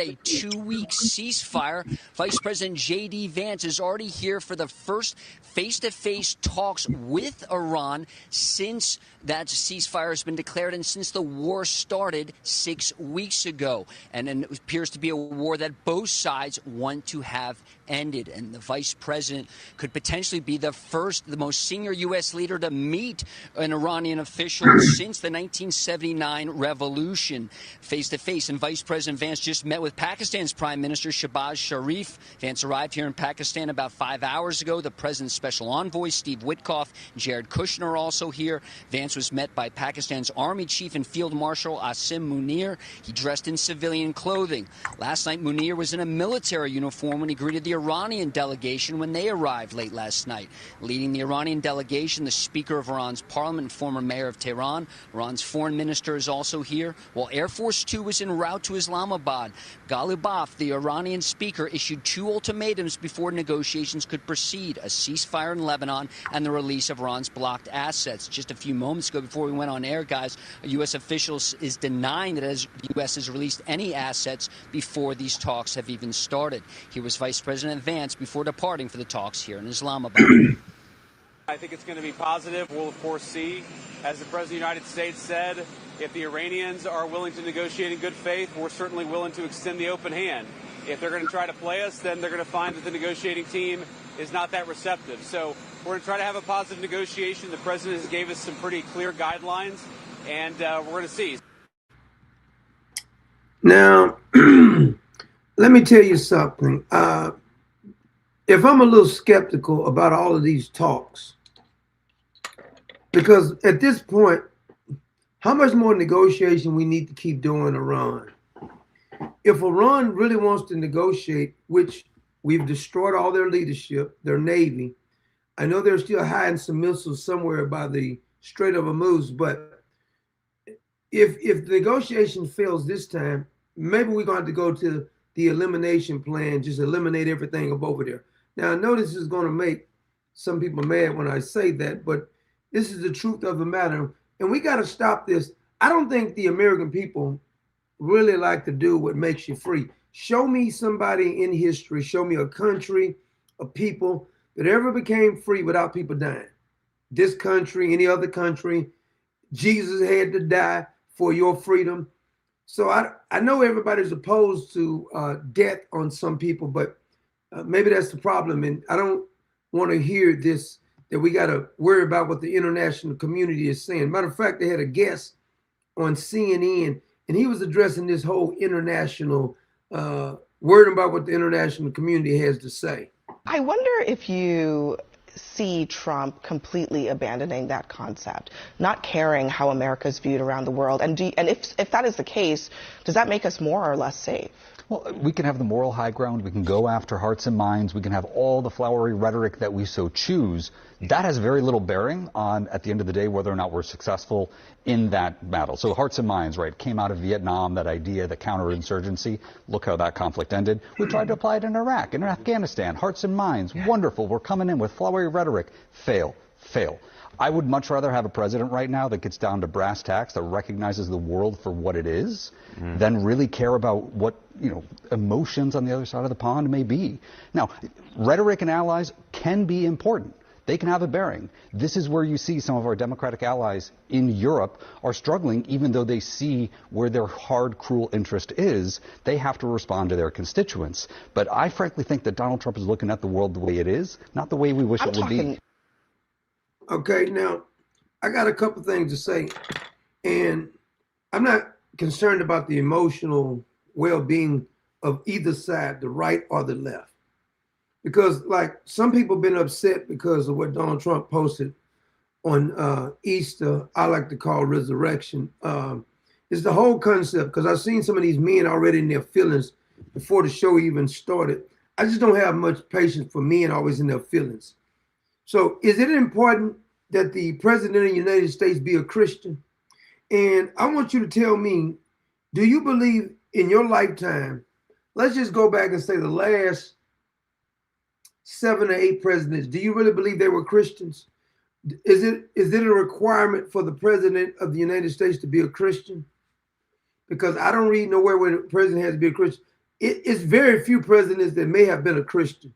A 2-week ceasefire. Vice President J.D. Vance is already here for the first face-to-face talks with Iran since that ceasefire has been declared and since the war started 6 weeks ago. And it appears to be a war that both sides want to have ended. And the vice president could potentially be the most senior U.S. leader to meet an Iranian official since the 1979 revolution face-to-face. And Vice President Vance just met with Pakistan's Prime Minister Shehbaz Sharif. Vance arrived here in Pakistan about 5 hours ago. The president's special envoy, Steve Witkoff, and Jared Kushner are also here. Vance was met by Pakistan's Army Chief and Field Marshal Asim Munir. He dressed in civilian clothing. Last night, Munir was in a military uniform when he greeted the Iranian delegation when they arrived late last night. Leading the Iranian delegation, the Speaker of Iran's parliament and former mayor of Tehran. Iran's foreign minister is also here, while Air Force Two was en route to Islamabad. Ghalibaf, the Iranian speaker, issued 2 ultimatums before negotiations could proceed: a ceasefire in Lebanon and the release of Iran's blocked assets. Just a few moments ago, before we went on air, guys, a U.S. official is denying that the U.S. has released any assets before these talks have even started. Here was Vice President Vance before departing for the talks here in Islamabad. I think it's going to be positive. We'll, of course, see. As the President of the United States said, if the Iranians are willing to negotiate in good faith, we're certainly willing to extend the open hand. If they're going to try to play us, then they're going to find that the negotiating team is not that receptive. So we're going to try to have a positive negotiation. The President has gave us some pretty clear guidelines, and we're going to see. Now, let me tell you something. If I'm a little skeptical about all of these talks, because at this point, how much more negotiation we need to keep doing Iran? If Iran really wants to negotiate, which we've destroyed all their leadership, their navy, I know they're still hiding some missiles somewhere by the Strait of Hormuz, but if the negotiation fails this time, maybe we're going to have to go to the elimination plan, just eliminate everything up over there. Now, I know this is going to make some people mad when I say that, but this is the truth of the matter. And we got to stop this. I don't think the American people really like to do what makes you free. Show me somebody in history, show me a country, a people that ever became free without people dying. This country, any other country, Jesus had to die for your freedom. So I know everybody's opposed to death on some people, but maybe that's the problem. And I don't want to hear this, that we got to worry about what the international community is saying. Matter of fact, they had a guest on CNN, and he was addressing this whole international, worrying about what the international community has to say. I wonder if you see Trump completely abandoning that concept, not caring how America is viewed around the world. And if that is the case, does that make us more or less safe? Well, we can have the moral high ground. We can go after hearts and minds. We can have all the flowery rhetoric that we so choose. That has very little bearing on, at the end of the day, whether or not we're successful in that battle. So hearts and minds, right, came out of Vietnam, that idea, the counterinsurgency. Look how that conflict ended. We tried to apply it in Iraq and in Afghanistan. Hearts and minds, wonderful. We're coming in with flowery rhetoric. Fail, fail. I would much rather have a president right now that gets down to brass tacks, that recognizes the world for what it is, than really care about what, emotions on the other side of the pond may be. Now, rhetoric and allies can be important. They can have a bearing. This is where you see some of our democratic allies in Europe are struggling, even though they see where their hard, cruel interest is. They have to respond to their constituents. But I frankly think that Donald Trump is looking at the world the way it is, not the way we wish it would be. Okay, now, I got a couple things to say. And I'm not concerned about the emotional well-being of either side, the right or the left. Because, like, some people have been upset because of what Donald Trump posted on Easter, I like to call resurrection. It's the whole concept, because I've seen some of these men already in their feelings before the show even started. I just don't have much patience for men always in their feelings. So is it important that the president of the United States be a Christian? And I want you to tell me, do you believe in your lifetime, let's just go back and say the last 7 or 8 presidents, do you really believe they were Christians? Is it a requirement for the president of the United States to be a Christian? Because I don't read nowhere where the president has to be a Christian. it's very few presidents that may have been a Christian.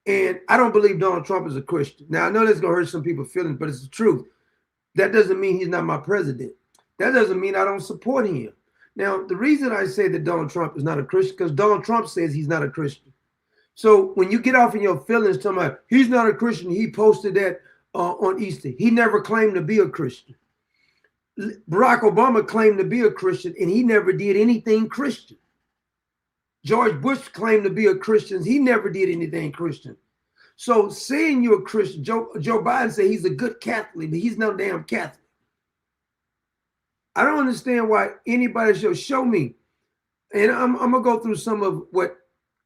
And I don't believe Donald Trump is a Christian. Now, I know that's going to hurt some people's feelings, but it's the truth. That doesn't mean he's not my president. That doesn't mean I don't support him. Now, the reason I say that Donald Trump is not a Christian, because Donald Trump says he's not a Christian. So when you get off in your feelings talking about he's not a Christian, he posted that on Easter. He never claimed to be a Christian. Barack Obama claimed to be a Christian, and he never did anything Christian. George Bush claimed to be a Christian. He never did anything Christian. So saying you're a Christian, Joe Biden said he's a good Catholic, but he's no damn Catholic. I don't understand why anybody show me. And I'm going to go through some of what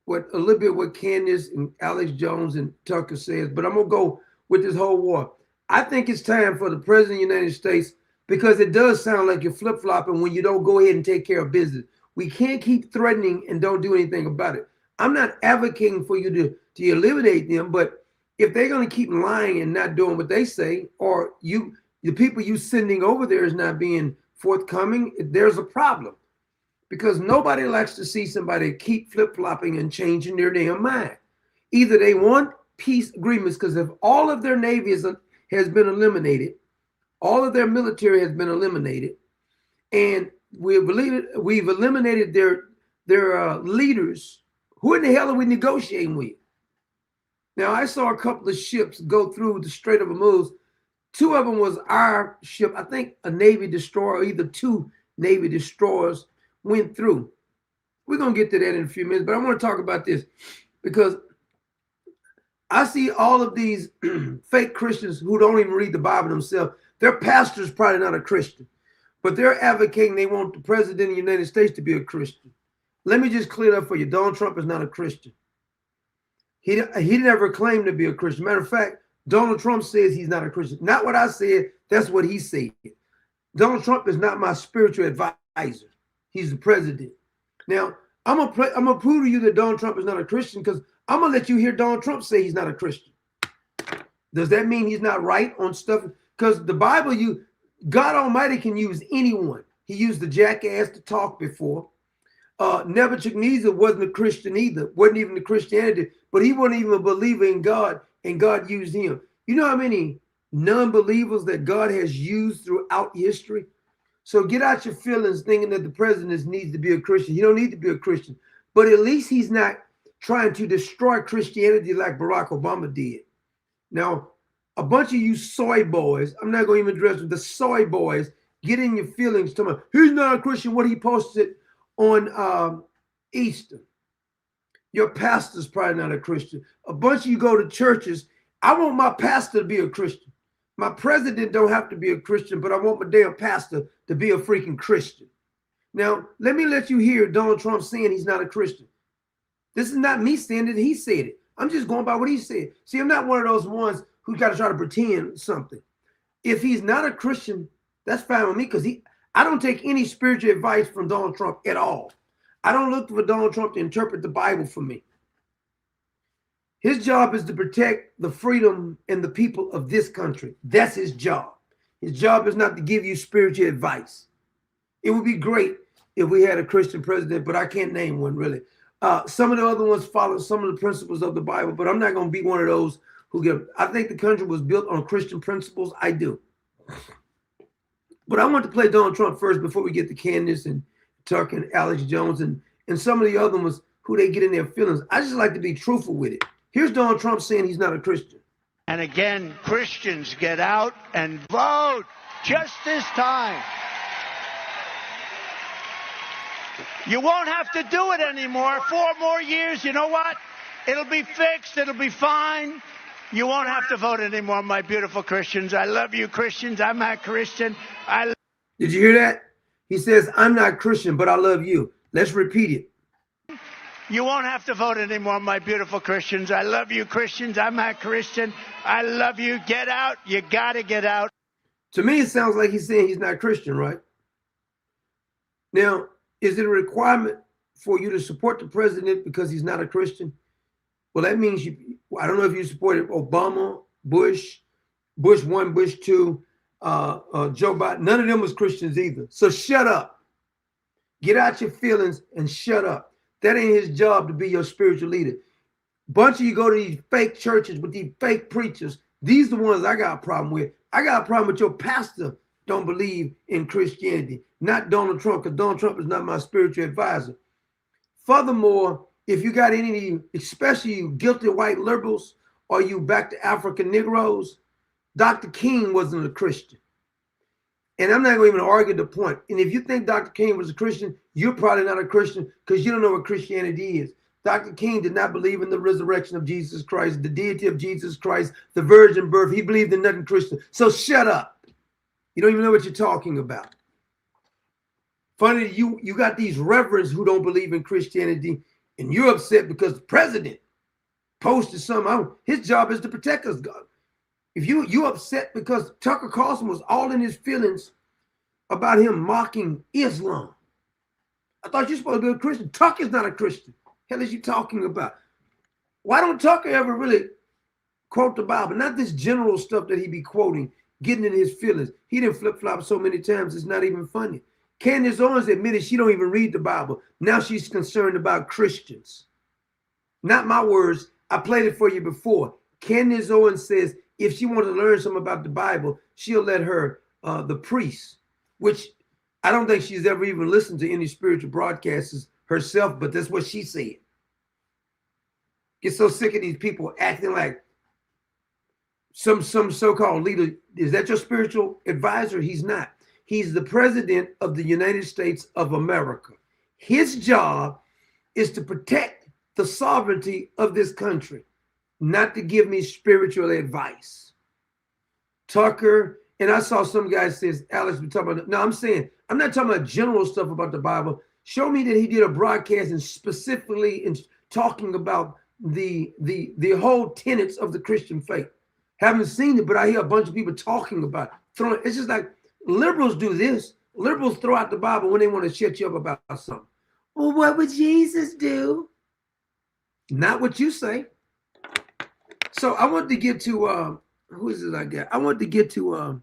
a little bit what Candace and Alex Jones and Tucker says, but I'm going to go with this whole war. I think it's time for the President of the United States, because it does sound like you're flip-flopping when you don't go ahead and take care of business. We can't keep threatening and don't do anything about it. I'm not advocating for you to eliminate them, but if they're going to keep lying and not doing what they say, or the people you sending over there is not being forthcoming, there's a problem. Because nobody likes to see somebody keep flip-flopping and changing their damn mind. Either they want peace agreements, because if all of their navy has been eliminated, all of their military has been eliminated, and we've eliminated their leaders, who in the hell are we negotiating with? Now, I saw a couple of ships go through the Strait of Hormuz. Two of them was our ship. I think a Navy destroyer, or either two Navy destroyers went through. We're going to get to that in a few minutes, but I want to talk about this because I see all of these fake Christians who don't even read the Bible themselves. Their pastor's probably not a Christian, but they're advocating they want the President of the United States to be a Christian. Let me just clear it up for you. Donald Trump is not a Christian. He never claimed to be a Christian. Matter of fact, Donald Trump says he's not a Christian. Not what I said. That's what he said. Donald Trump is not my spiritual advisor. He's the president. Now, I'm gonna prove to you that Donald Trump is not a Christian, because I'm gonna let you hear Donald Trump say he's not a Christian. Does that mean he's not right on stuff? Because the Bible, God Almighty can use anyone. He used the jackass to talk before. Nebuchadnezzar wasn't a Christian either. Wasn't even a Christianity, but he wasn't even a believer in God, and God used him. You know how many non-believers that God has used throughout history? So get out your feelings thinking that the president needs to be a Christian. He don't need to be a Christian, but at least he's not trying to destroy Christianity like Barack Obama did. Now, a bunch of you soy boys, I'm not going to even address the soy boys, get in your feelings talking about he's not a Christian, what he posted on Easter. Your pastor's probably not a Christian. A bunch of you go to churches. I want my pastor to be a Christian. My president don't have to be a Christian, but I want my damn pastor to be a freaking Christian. Now, let me let you hear Donald Trump saying he's not a Christian. This is not me saying it. He said it. I'm just going by what he said. See, I'm not one of those ones who got to try to pretend something. If he's not a Christian, that's fine with me, because I don't take any spiritual advice from Donald Trump at all. I don't look for Donald Trump to interpret the Bible for me. His job is to protect the freedom and the people of this country. That's his job. His job is not to give you spiritual advice. It would be great if we had a Christian president, but I can't name one really. Some of the other ones follow some of the principles of the Bible, but I'm not going to be one of those who give. I think the country was built on Christian principles. I do. But I want to play Donald Trump first before we get to Candace and Tucker and Alex Jones and some of the other ones who they get in their feelings. I just like to be truthful with it. Here's Donald Trump saying he's not a Christian. And again, Christians, get out and vote just this time. You won't have to do it anymore. 4 more years, you know what? It'll be fixed. It'll be fine. You won't have to vote anymore, my beautiful Christians. I love you, Christians. I'm not Christian. Did you hear that? He says, I'm not Christian, but I love you. Let's repeat it. You won't have to vote anymore, my beautiful Christians. I love you, Christians. I'm not Christian. I love you. Get out. You got to get out. To me, it sounds like he's saying he's not Christian, right? Now, is it a requirement for you to support the president because he's not a Christian? Well, that means I don't know if you supported Obama, Bush 1, Bush 2, Joe Biden. None of them was Christians either. So shut up. Get out your feelings and shut up. That ain't his job to be your spiritual leader. Bunch of you go to these fake churches with these fake preachers. These are the ones I got a problem with. I got a problem with your pastor don't believe in Christianity, not Donald Trump, because Donald Trump is not my spiritual advisor. Furthermore, if you got any of you, especially you guilty white liberals or you back to African Negroes, Dr. King wasn't a Christian. And I'm not going to even argue the point. And if you think Dr. King was a Christian, you're probably not a Christian because you don't know what Christianity is. Dr. King did not believe in the resurrection of Jesus Christ, the deity of Jesus Christ, the virgin birth. He believed in nothing Christian. So shut up. You don't even know what you're talking about. Funny, you got these reverends who don't believe in Christianity, and you're upset because the president posted something out. His job is to protect us, God. If you upset because Tucker Carlson was all in his feelings about him mocking Islam. I thought you're supposed to be a Christian. Tucker's not a Christian. Hell is you talking about? Why don't Tucker ever really quote the Bible? Not this general stuff that he be quoting, getting in his feelings. He didn't flip-flop so many times, it's not even funny. Candace Owens admitted she don't even read the Bible. Now she's concerned about Christians. Not my words. I played it for you before. Candace Owens says if she wants to learn something about the Bible, she'll let her, the priest, which I don't think she's ever even listened to any spiritual broadcasters herself, but that's what she said. Get so sick of these people acting like some so-called leader. Is that your spiritual advisor? He's not. He's the president of the United States of America. His job is to protect the sovereignty of this country, not to give me spiritual advice. Tucker, and I saw some guy says, Alex, we talking about, no, I'm saying, I'm not talking about general stuff about the Bible. Show me that he did a broadcast and specifically in talking about the whole tenets of the Christian faith. Haven't seen it, but I hear a bunch of people talking about it. It's just like liberals do this. Liberals throw out the Bible when they want to shut you up about something. Well, what would Jesus do? Not what you say. So I want to get to who is it I got? I want to get to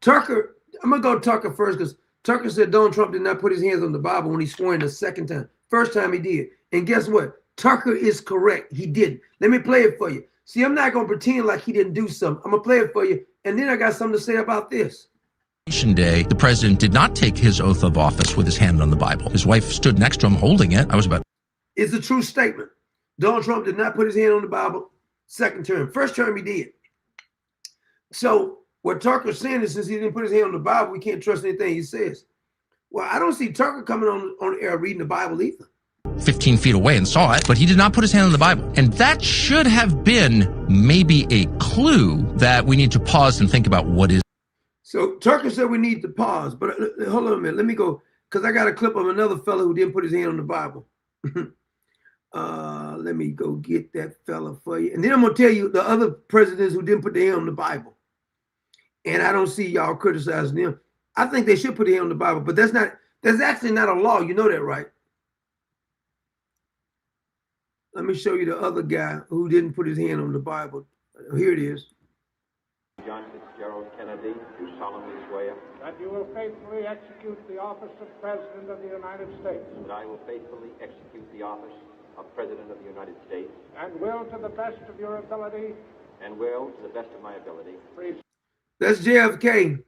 Tucker. I'm gonna go Tucker first because Tucker said Donald Trump did not put his hands on the Bible when he swore in the second time. First time he did. And guess what? Tucker is correct. He didn't. Let me play it for you. See, I'm not gonna pretend like he didn't do something. I'm gonna play it for you, and then I got something to say about this. Day, the president did not take his oath of office with his hand on the Bible. His wife stood next to him holding it. It's a true statement. Donald Trump did not put his hand on the Bible second term. First term he did. So what Tucker's saying is since he didn't put his hand on the Bible, we can't trust anything he says. Well, I don't see Tucker coming on air reading the Bible either. 15 feet away and saw it, but he did not put his hand on the Bible. And that should have been maybe a clue that we need to pause and think about what is. So Tucker said we need to pause, but hold on a minute. Let me go, because I got a clip of another fellow who didn't put his hand on the Bible. Let me go get that fella for you. And then I'm going to tell you the other presidents who didn't put their hand on the Bible. And I don't see y'all criticizing them. I think they should put their hand on the Bible, but that's actually not a law. You know that, right? Let me show you the other guy who didn't put his hand on the Bible. Here it is. John Fitzgerald Kennedy, do solemnly swear that you will faithfully execute the office of President of the United States. that I will faithfully execute the office of President of the United States And will, to the best of your ability, and will, to the best of my ability, That's JFK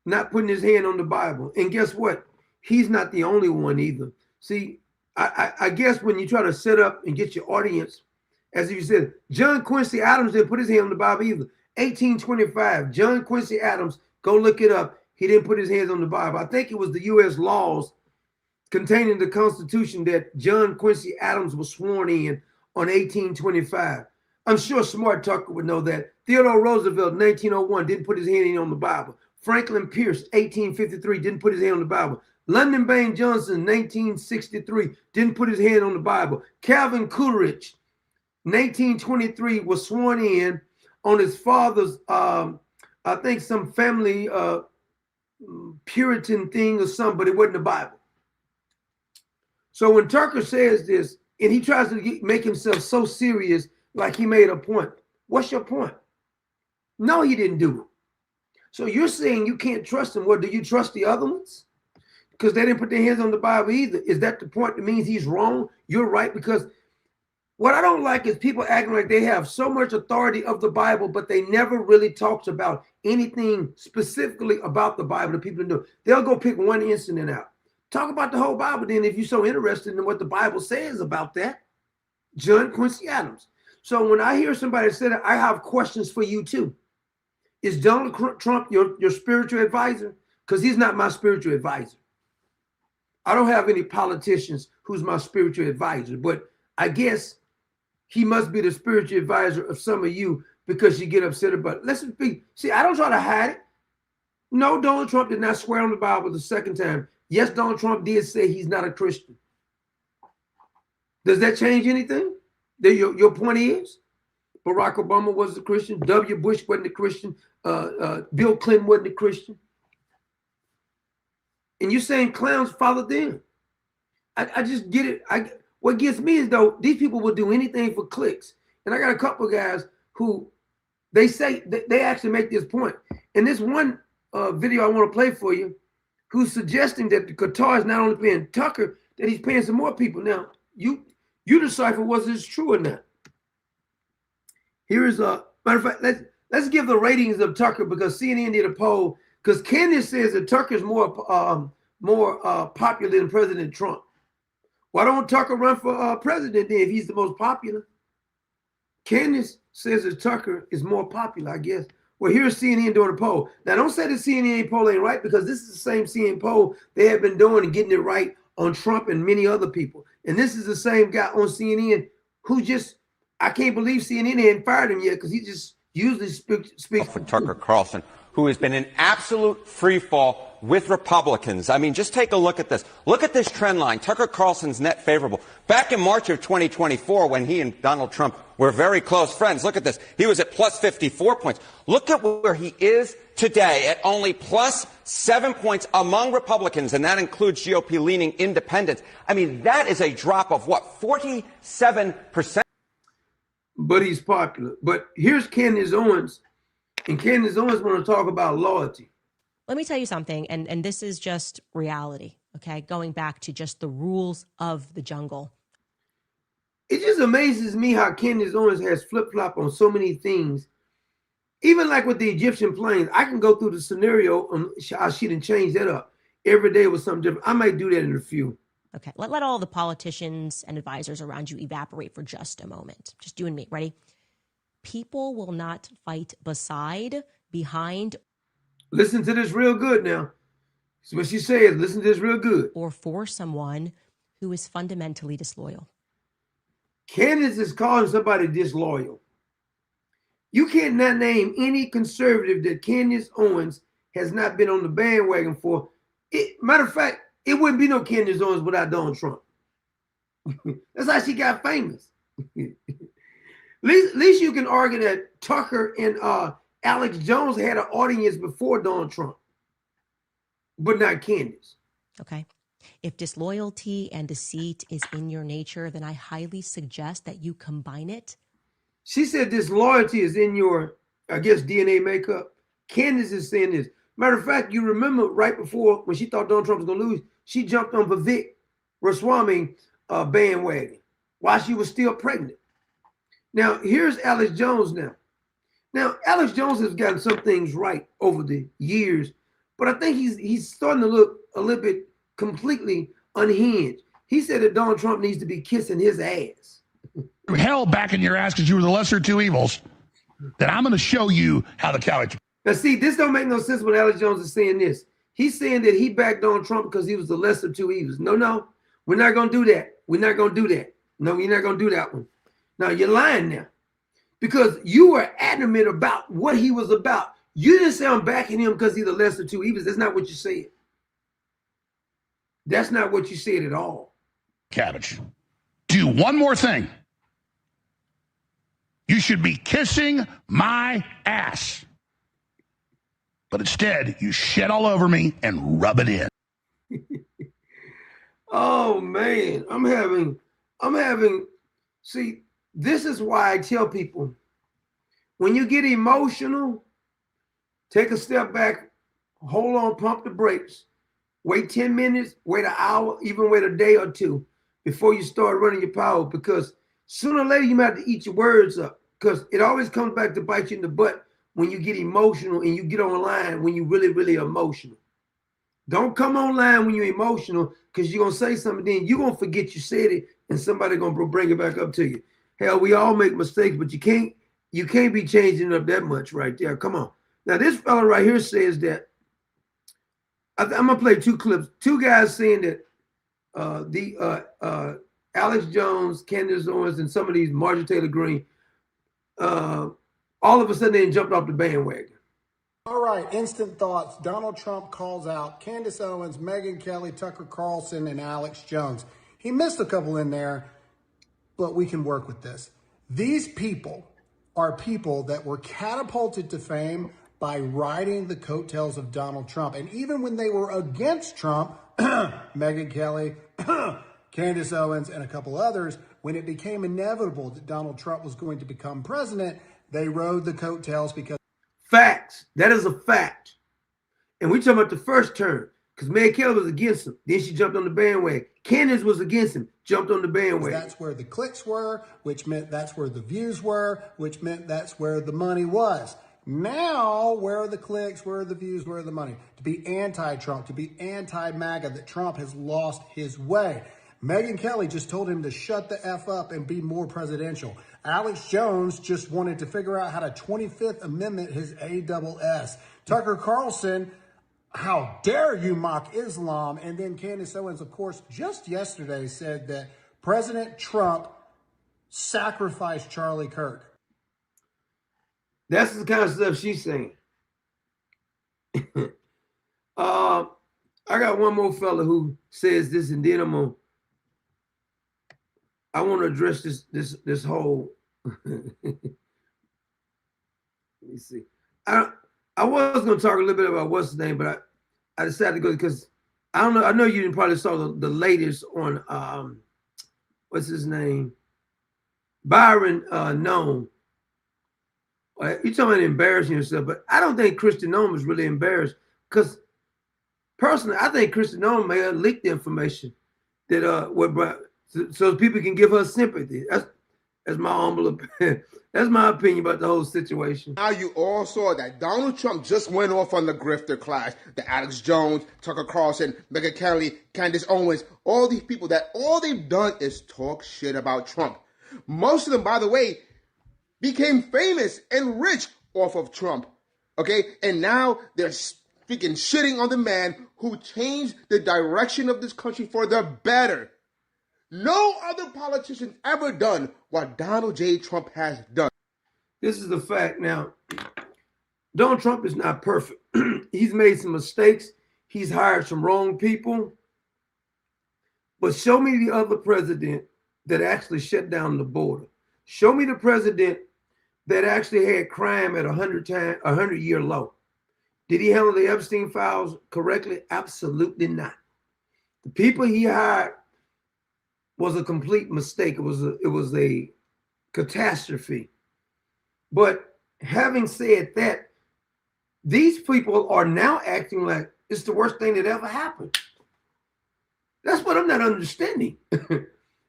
not putting his hand on the Bible. And guess what? He's not the only one either. See, I guess when you try to set up and get your audience, as you said, John Quincy Adams didn't put his hand on the Bible either. 1825, John Quincy Adams, go look it up. He didn't put his hands on the Bible. I think it was the U.S. laws containing the Constitution that John Quincy Adams was sworn in on 1825. I'm sure Smart Tucker would know that. Theodore Roosevelt, 1901, didn't put his hand on the Bible. Franklin Pierce, 1853, didn't put his hand on the Bible. London Bain Johnson, 1963, didn't put his hand on the Bible. Calvin Coolidge, 1923, was sworn in on his father's, I think some family Puritan thing or something, but it wasn't the Bible. So when Tucker says this, and he tries to make himself so serious, like he made a point. What's your point? No, he didn't do it. So you're saying you can't trust him. What, do you trust the other ones? because they didn't put their hands on the Bible either. Is that the point that means he's wrong? You're right, because what I don't like is people acting like they have so much authority of the Bible, but they never really talks about anything specifically about the Bible that people do. They'll go pick one incident out. Talk about the whole Bible then if you're so interested in what the Bible says about that. John Quincy Adams. So when I hear somebody say that, I have questions for you too. Is Donald Trump your spiritual advisor? Because he's not my spiritual advisor. I don't have any politicians who's my spiritual advisor, but I guess he must be the spiritual advisor of some of you because you get upset about it. Let's be, see, I don't try to hide it. No, Donald Trump did not swear on the Bible the second time. Yes, Donald Trump did say he's not a Christian. Does that change anything? Your point is, Barack Obama was a Christian. W. Bush wasn't a Christian. Bill Clinton wasn't a Christian. And you're saying clowns followed them. I just get it. What gets me is, though, these people will do anything for clicks. And I got a couple of guys who they say they actually make this point. And this one video I want to play for you, who's suggesting that the Qatar is not only paying Tucker, that he's paying some more people. Now, you decipher whether this is true or not. Here is a matter of fact, let's give the ratings of Tucker, because CNN did a poll, because Candace says that Tucker is more popular than President Trump. Why don't Tucker run for president then if he's the most popular? Candace says that Tucker is more popular, I guess. Well, here's CNN doing a poll. Now, don't say the CNN poll ain't right, because this is the same CNN poll they have been doing and getting it right on Trump and many other people. And this is the same guy on CNN who just, I can't believe CNN hadn't fired him yet, because he just usually speaks for Tucker Carlson, who has been in absolute free fall with Republicans. I mean, just take a look at this. Look at this trend line. Tucker Carlson's net favorable. Back in March of 2024, when he and Donald Trump were very close friends, look at this. He was at plus 54 points. Look at where he is today, at only plus 7 points among Republicans, and that includes GOP-leaning independents. I mean, that is a drop of what, 47%? But he's popular. But here's Candace Owens, and Candace Owens want to talk about loyalty. Let me tell you something, and this is just reality, okay? Going back to just the rules of the jungle. It just amazes me how Candace Owens has flip-flop on so many things. Even like with the Egyptian planes, I can go through the scenario on how she didn't change that up. Every day was something different. I might do that in a few. Okay, let all the politicians and advisors around you evaporate for just a moment. Just you and me, ready? People will not fight behind. Listen to this real good now. That's what she says. Listen to this real good. Or for someone who is fundamentally disloyal. Candace is calling somebody disloyal. You can't not name any conservative that Candace Owens has not been on the bandwagon for. Matter of fact, it wouldn't be no Candace Owens without Donald Trump. That's how she got famous. At least you can argue that Tucker and Alex Jones had an audience before Donald Trump, but not Candace. Okay. If disloyalty and deceit is in your nature, then I highly suggest that you combine it. She said disloyalty is in your, I guess, DNA makeup. Candace is saying this. Matter of fact, you remember right before when she thought Donald Trump was going to lose, she jumped on Vivek Ramaswamy bandwagon while she was still pregnant. Now, here's Alex Jones now. Now, Alex Jones has gotten some things right over the years, but I think he's starting to look a little bit completely unhinged. He said that Donald Trump needs to be kissing his ass. Hell back in your ass because you were the lesser of two evils. Then I'm going to show you how the couch. Now, see, this don't make no sense when Alex Jones is saying this. He's saying that he backed Donald Trump because he was the lesser of two evils. No, we're not going to do that. We're not going to do that. No, you're not going to do that one. Now, you're lying now because you were adamant about what he was about. You didn't say I'm backing him because he's the lesser of two evils. That's not what you said. That's not what you said at all. Cabbage. Do one more thing. You should be kissing my ass. But instead, you shit all over me and rub it in. Oh, man. I'm having, see, this is why I tell people, when you get emotional, take a step back, hold on, pump the brakes. Wait 10 minutes, wait an hour, even wait a day or two before you start running your power, because sooner or later you might have to eat your words up, because it always comes back to bite you in the butt when you get emotional and you get online when you really, really emotional. Don't come online when you're emotional, because you're going to say something, then you're going to forget you said it, and somebody going to bring it back up to you. Hell, we all make mistakes, but you can't be changing up that much right there. Come on. Now, this fella right here says that, I'm going to play two clips. Two guys saying that Alex Jones, Candace Owens, and some of these Marjorie Taylor Greene, all of a sudden they jumped off the bandwagon. All right, instant thoughts. Donald Trump calls out Candace Owens, Megyn Kelly, Tucker Carlson, and Alex Jones. He missed a couple in there, but we can work with this. These people are people that were catapulted to fame by riding the coattails of Donald Trump. And even when they were against Trump, Megyn Kelly, Candace Owens, and a couple others, when it became inevitable that Donald Trump was going to become president, they rode the coattails because... Facts. That is a fact. And we're talking about the first term, because Megyn Kelly was against him. Then she jumped on the bandwagon. Candace was against him, jumped on the bandwagon. That's where the clicks were, which meant that's where the views were, which meant that's where the money was. Now, where are the clicks, where are the views, where are the money? To be anti-Trump, to be anti-MAGA, that Trump has lost his way. Megyn Kelly just told him to shut the F up and be more presidential. Alex Jones just wanted to figure out how to 25th Amendment his ASS. Tucker Carlson, how dare you mock Islam? And then Candace Owens, of course, just yesterday said that President Trump sacrificed Charlie Kirk. That's the kind of stuff she's saying. I got one more fella who says this, and then I want to address this whole. Let me see. I was going to talk a little bit about what's his name, but I decided to go because I don't know. I know you didn't probably saw the latest on what's his name, Byron Noem. You're talking about embarrassing yourself, but I don't think Kristi Noem is really embarrassed, because personally, I think Kristi Noem may have leaked the information that so people can give her sympathy. That's my humble opinion. That's my opinion about the whole situation. Now you all saw that Donald Trump just went off on the grifter class. The Alex Jones, Tucker Carlson, Megyn Kelly, Candace Owens, all these people that all they've done is talk shit about Trump. Most of them, by the way, became famous and rich off of Trump. Okay? And now they're freaking shitting on the man who changed the direction of this country for the better. No other politician ever done what Donald J. Trump has done. This is the fact. Now, Donald Trump is not perfect. He's made some mistakes. He's hired some wrong people. But show me the other president that actually shut down the border. Show me the president that actually had crime at 100-year low. Did he handle the Epstein files correctly? Absolutely not. The people he hired was a complete mistake. It was a catastrophe. But having said that, these people are now acting like it's the worst thing that ever happened. That's what I'm not understanding.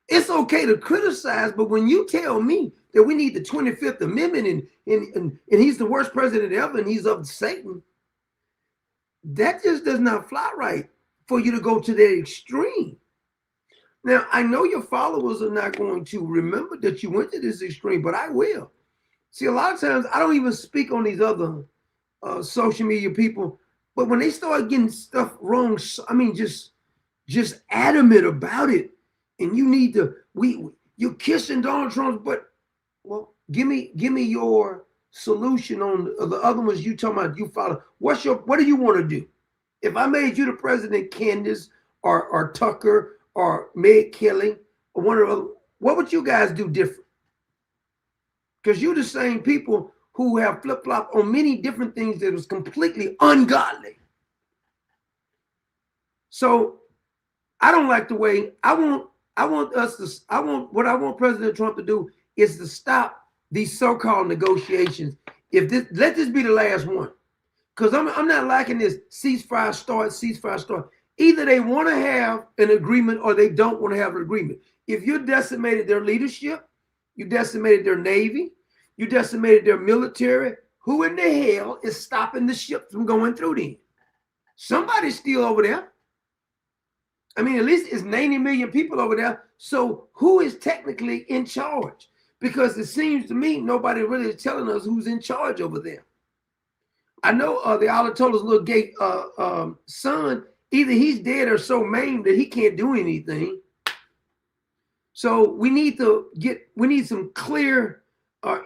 It's okay to criticize, but when you tell me that we need the 25th Amendment and he's the worst president ever and he's of Satan, that just does not fly right for you to go to that extreme. Now, I know your followers are not going to remember that you went to this extreme, but I will. See, a lot of times I don't even speak on these other social media people, but when they start getting stuff wrong, I mean, just adamant about it, and you need to, you're kissing Donald Trump's, but well, give me your solution on the other ones you talking about. You follow. What do you want to do? If I made you the president, Candace or Tucker or Megyn Kelly or one of the, what would you guys do different? Because you're the same people who have flip-flopped on many different things that was completely ungodly. So I don't like the way what I want President Trump to do is to stop these so-called negotiations. Let this be the last one. Because I'm not liking this ceasefire start. Either they want to have an agreement or they don't want to have an agreement. If you decimated their leadership, you decimated their Navy, you decimated their military, who in the hell is stopping the ship from going through then? Somebody's still over there. I mean, at least it's 90 million people over there. So who is technically in charge? Because it seems to me nobody really is telling us who's in charge over there. I know the Ayatollah's little gay son, either he's dead or so maimed that he can't do anything. So we need some clear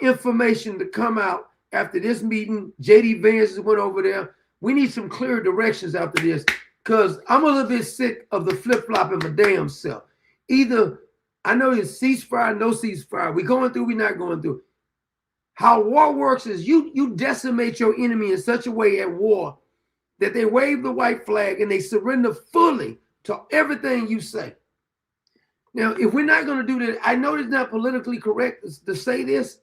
information to come out after this meeting. JD Vance went over there. We need some clear directions after this, because I'm a little bit sick of the flip-flopping my damn self. Either I know it's ceasefire, no ceasefire. We going through, we not going through. How war works is you decimate your enemy in such a way at war that they wave the white flag and they surrender fully to everything you say. Now, if we're not going to do that, I know it's not politically correct to say this,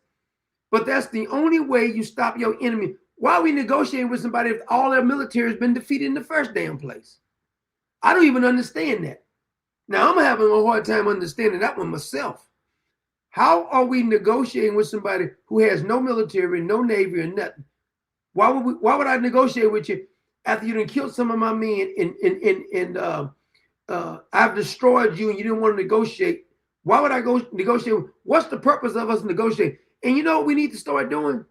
but that's the only way you stop your enemy. Why are we negotiating with somebody if all their military has been defeated in the first damn place? I don't even understand that. Now, I'm having a hard time understanding that one myself. How are we negotiating with somebody who has no military, no Navy, or nothing? Why would I negotiate with you after you done killed some of my men and I've destroyed you and you didn't want to negotiate? Why would I go negotiate? What's the purpose of us negotiating? And you know what we need to start doing?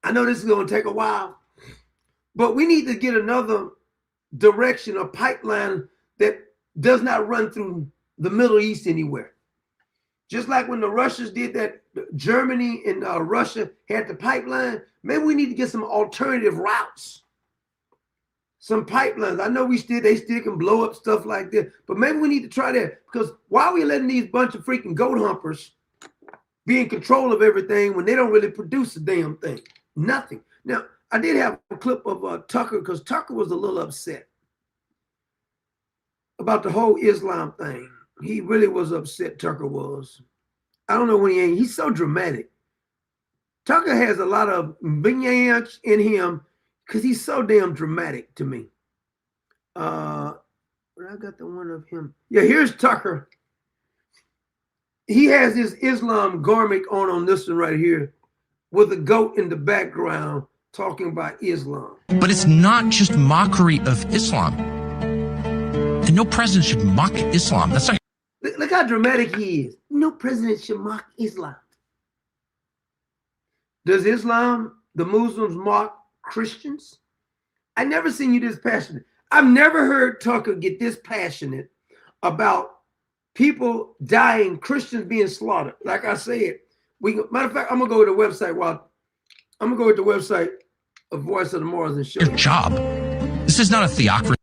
I know this is going to take a while, but we need to get another direction, a pipeline that does not run through the Middle East anywhere. Just like when the Russians did that, Germany and Russia had the pipeline, maybe we need to get some alternative routes, some pipelines. I know they still can blow up stuff like this, but maybe we need to try that, because why are we letting these bunch of freaking goat humpers be in control of everything when they don't really produce a damn thing? Nothing. Now, I did have a clip of Tucker, because Tucker was a little upset about the whole Islam thing. He really was upset, Tucker was. I don't know when he ain't. He's so dramatic. Tucker has a lot of binyang in him because he's so damn dramatic to me. But I got the one of him. Yeah, here's Tucker. He has his Islam garment on this one right here with a goat in the background talking about Islam. But it's not just mockery of Islam. And no president should mock Islam. That's not. Look how dramatic he is. No president should mock Islam. Does Islam, the Muslims, mock Christians? I never seen you this passionate. I've never heard Tucker get this passionate about people dying, Christians being slaughtered. Like I said, matter of fact, I'm gonna go to the website of Voice of the Morals and show your job. This is not a theocracy.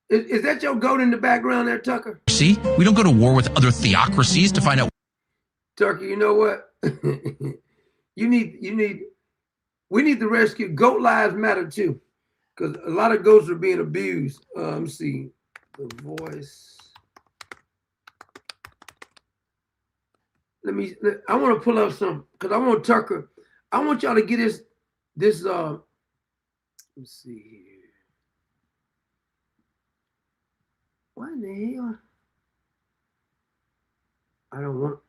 Is that your goat in the background there, Tucker? See, we don't go to war with other theocracies to find out. Tucker, you know what? we need to rescue. Goat lives matter too, because a lot of goats are being abused. Let me see, the Voice. I want to pull up some, because I want Tucker. I want y'all to get this. Let's see here. What in the hell? I don't want.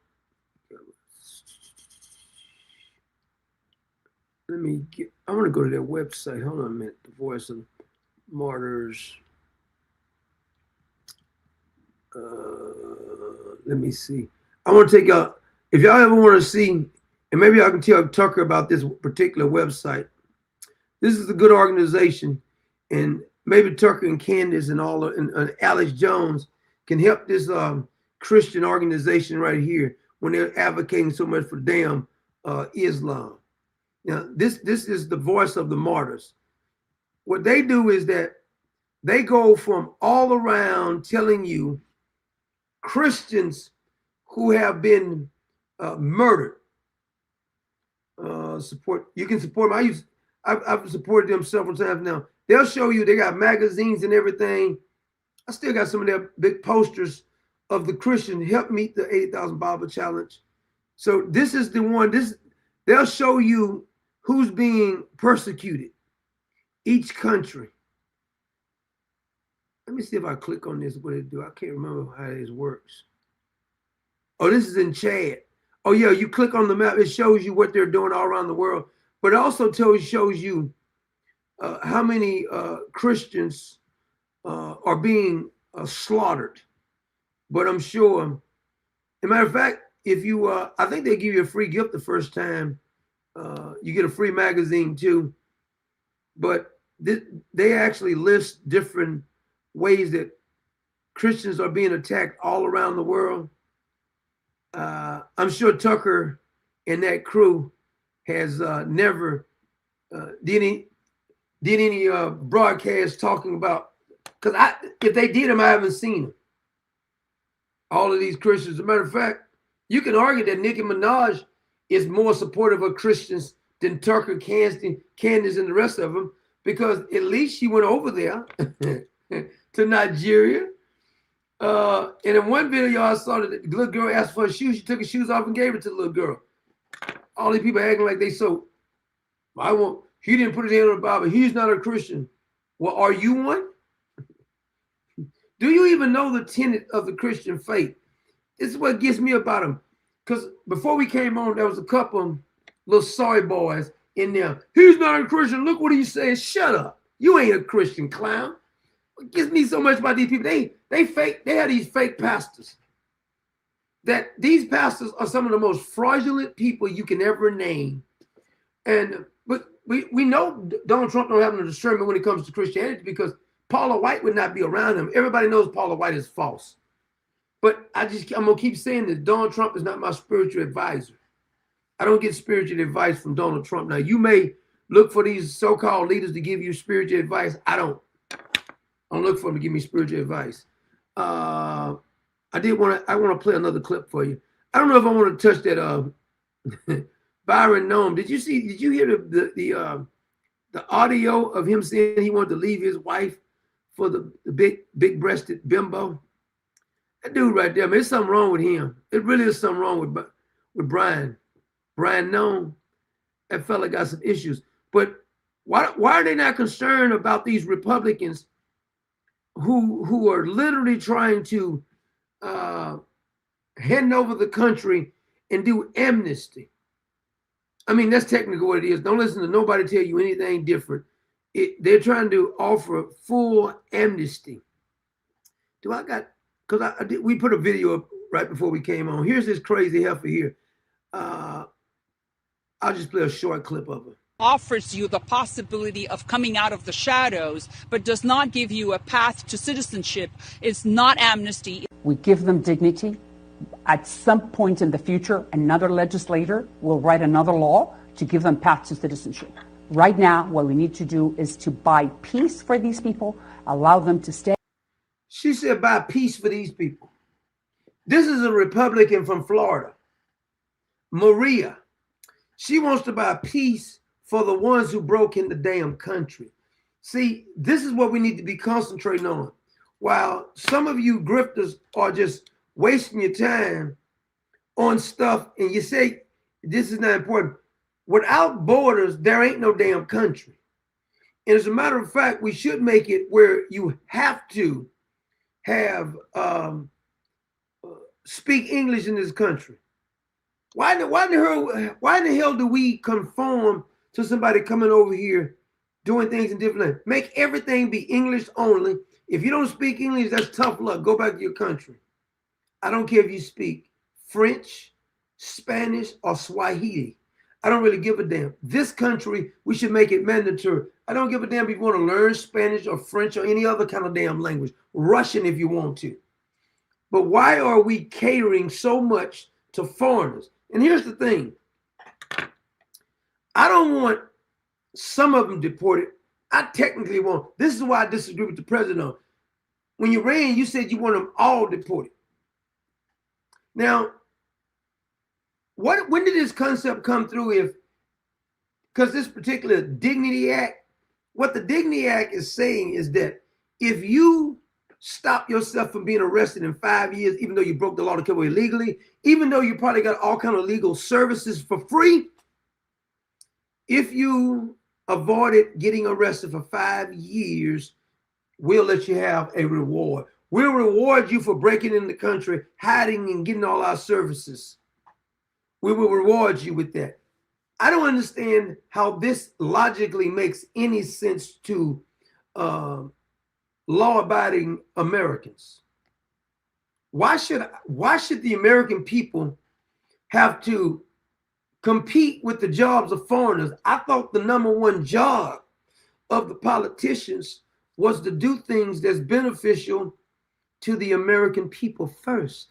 I want to go to their website. Hold on a minute. The Voice of Martyrs. Let me see. I want to take out, if y'all ever want to see, and maybe I can tell Tucker about this particular website. This is a good organization, and maybe Tucker and Candace and and Alex Jones can help this Christian organization right here when they're advocating so much for damn Islam. Now, this is the Voice of the Martyrs. What they do is that they go from all around telling you Christians who have been murdered. You can support them. I've supported them several times now. They'll show you, they got magazines and everything. I still got some of their big posters of the Christian help meet the 80,000 Bible challenge. So this is the one, they'll show you who's being persecuted, each country. Let me see if I click on this, what it do. I can't remember how this works. Oh, this is in Chad. Oh yeah, you click on the map, it shows you what they're doing all around the world, but it also shows you how many Christians are being slaughtered. But I'm sure, as a matter of fact, if you, I think they give you a free gift the first time. You get a free magazine too. But they actually list different ways that Christians are being attacked all around the world. I'm sure Tucker and that crew has never did any broadcast talking about, because if they did them, I haven't seen them. All of these Christians. As a matter of fact, you can argue that Nicki Minaj is more supportive of Christians than Tucker, Candace, and the rest of them, because at least she went over there to Nigeria. And in one video I saw that the little girl asked for a shoe. She took her shoes off and gave it to the little girl. All these people acting like they so, he didn't put his hand on the Bible. He's not a Christian. Well, are you one? Do you even know the tenet of the Christian faith? This is what gets me about them. Because before we came on, there was a couple of little soy boys in there. He's not a Christian. Look what he says. Shut up. You ain't a Christian, clown. What gets me so much about these people, they fake, they have these fake pastors. That these pastors are some of the most fraudulent people you can ever name. But we know Donald Trump don't have no discernment when it comes to Christianity, because Paula White would not be around him. Everybody knows Paula White is false. But I'm going to keep saying this. Donald Trump is not my spiritual advisor. I don't get spiritual advice from Donald Trump. Now, you may look for these so-called leaders to give you spiritual advice. I don't look for them to give me spiritual advice. I want to play another clip for you. I don't know if I want to touch that Byron Noem. Did you hear the audio of him saying he wanted to leave his wife for the big breasted bimbo? That dude right there, man, there's something wrong with him. It really is something wrong with Byron Noem. That fella got some issues. But why are they not concerned about these Republicans who are literally trying to hand over the country and do amnesty? I mean, that's technically what it is. Don't listen to nobody tell you anything different. They're trying to offer full amnesty. Because we put a video up right before we came on. Here's this crazy heifer here. I'll just play a short clip of it. Offers you the possibility of coming out of the shadows, but does not give you a path to citizenship. It's not amnesty. We give them dignity. At some point in the future, another legislator will write another law to give them path to citizenship. Right now, what we need to do is to buy peace for these people, allow them to stay. She said buy peace for these people. This is a Republican from Florida, Maria. She wants to buy peace for the ones who broke in the damn country. See, this is what we need to be concentrating on. While some of you grifters are just wasting your time on stuff and you say this is not important. Without borders, there ain't no damn country. And as a matter of fact, we should make it where you have to have speak English in this country. Why in the hell do we conform to somebody coming over here doing things in different languages? Make everything be English only. If you don't speak English, that's tough luck. Go back to your country. I don't care if you speak French, Spanish, or Swahili. I don't really give a damn. This country, we should make it mandatory. I don't give a damn if you want to learn Spanish or French or any other kind of damn language. Russian if you want to. But why are we catering so much to foreigners? And here's the thing. I don't want some of them deported. I technically want. This is why I disagree with the president. When you ran, you said you want them all deported. Now, when did this concept come through? Because this particular Dignity Act, what the Dignity Act is saying is that if you stop yourself from being arrested in 5 years, even though you broke the law to kill illegally, even though you probably got all kind of legal services for free, if you avoided getting arrested for 5 years, we'll let you have a reward. We'll reward you for breaking in the country, hiding and getting all our services. We will reward you with that. I don't understand how this logically makes any sense to law-abiding Americans. Why should the American people have to compete with the jobs of foreigners? I thought the number one job of the politicians was to do things that's beneficial to the American people first.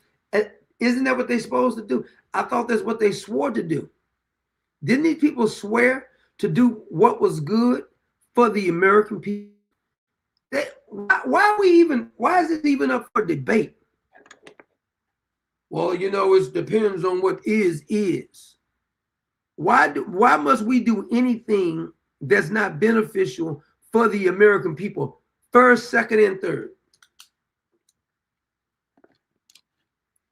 Isn't that what they're supposed to do? I thought that's what they swore to do. Didn't these people swear to do what was good for the American people? Why is it even up for debate? Well, it depends on what is. Why must we do anything that's not beneficial for the American people? First, second, and third.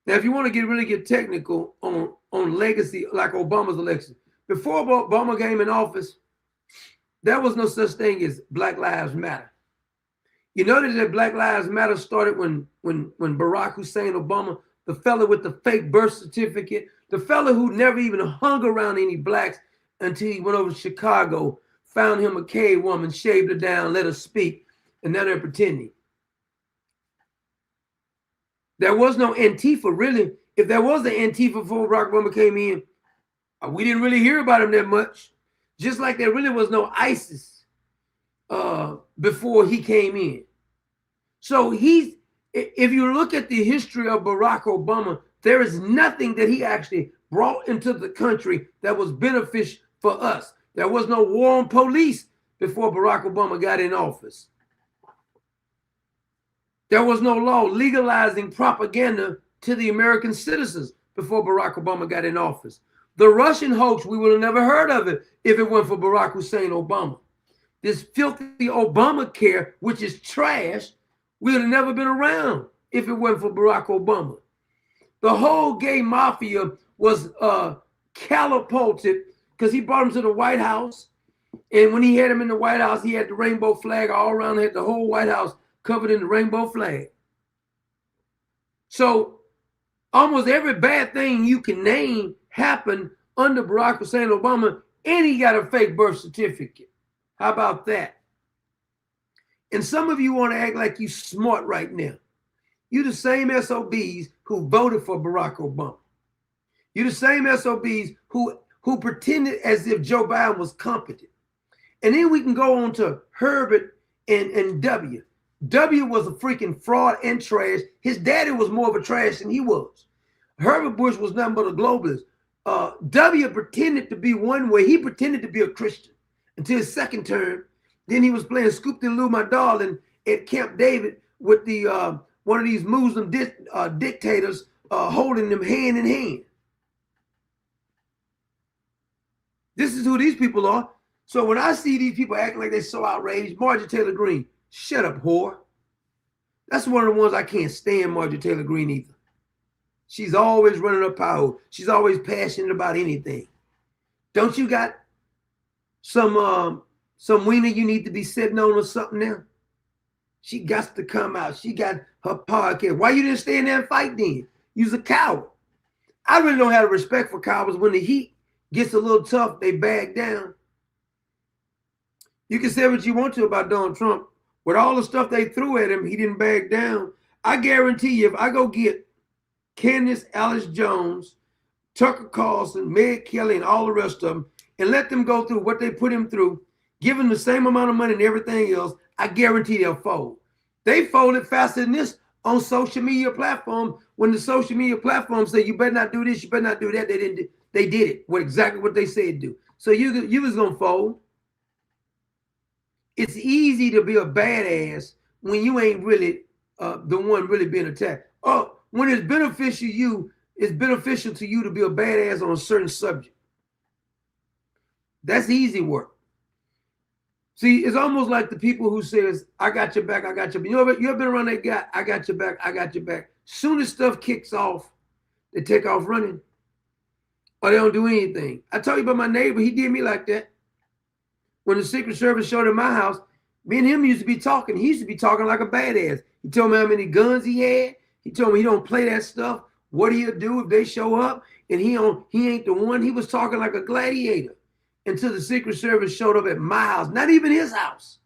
Now, if you want to really get technical on legacy, like Obama's election, before Obama came in office, there was no such thing as Black Lives Matter. You notice that Black Lives Matter started when Barack Hussein Obama, the fella with the fake birth certificate, the fella who never even hung around any blacks until he went over to Chicago, found him a cave woman, shaved her down, let her speak, and now they're pretending. There was no Antifa, really. If there was an Antifa before Barack Obama came in, we didn't really hear about him that much. Just like there really was no ISIS before he came in. So if you look at the history of Barack Obama, there is nothing that he actually brought into the country that was beneficial for us. There was no war on police before Barack Obama got in office. There was no law legalizing propaganda to the American citizens before Barack Obama got in office. The Russian hoax, we would have never heard of it if it weren't for Barack Hussein Obama. This filthy Obamacare, which is trash, we would have never been around if it weren't for Barack Obama. The whole gay mafia was catapulted because he brought him to the White House. And when he had him in the White House, he had the rainbow flag all around, had the whole White House covered in the rainbow flag. So almost every bad thing you can name happened under Barack Hussein Obama, and he got a fake birth certificate. How about that? And some of you want to act like you smart right now. You're the same SOBs who voted for Barack Obama. You're the same SOBs who pretended as if Joe Biden was competent. And then we can go on to Herbert and W. W was a freaking fraud and trash. His daddy was more of a trash than he was. Herbert Bush was nothing but a globalist. W pretended to be one way. He pretended to be a Christian until his second term. Then he was playing Scoop de Lou, my darling, at Camp David with the one of these Muslim dictators holding them hand in hand. This is who these people are. So when I see these people acting like they're so outraged, Marjorie Taylor Greene, shut up, whore. That's one of the ones I can't stand, Marjorie Taylor Greene, either. She's always running her power. She's always passionate about anything. Don't you got some wiener you need to be sitting on or something now? She got to come out. She got her podcast. Why you didn't stay in there and fight then? You's a coward. I really don't have respect for cowards. When the heat gets a little tough, they back down. You can say what you want to about Donald Trump. With all the stuff they threw at him, he didn't back down. I guarantee you, if I go get Candace, Alice Jones, Tucker Carlson, Meg Kelly, and all the rest of them, and let them go through what they put him through, give him the same amount of money and everything else, I guarantee they'll fold. They folded faster than this on social media platforms. When the social media platforms say, you better not do this, you better not do that, they didn't. They did it with exactly what they said do. So you was going to fold. It's easy to be a badass when you ain't really the one really being attacked. Oh, when it's beneficial to you to be a badass on a certain subject. That's easy work. See, it's almost like the people who says, I got your back, I got your back. You ever been around that guy? I got your back, I got your back. Soon as stuff kicks off, they take off running. Or they don't do anything. I told you about my neighbor, he did me like that. When the Secret Service showed at my house, Me and him used to be talking. He used to be talking like a badass. He told me how many guns he had. He told me he don't play that stuff. What he'll do if they show up and he ain't the one. He was talking like a gladiator until the Secret Service showed up at my house, not even his house.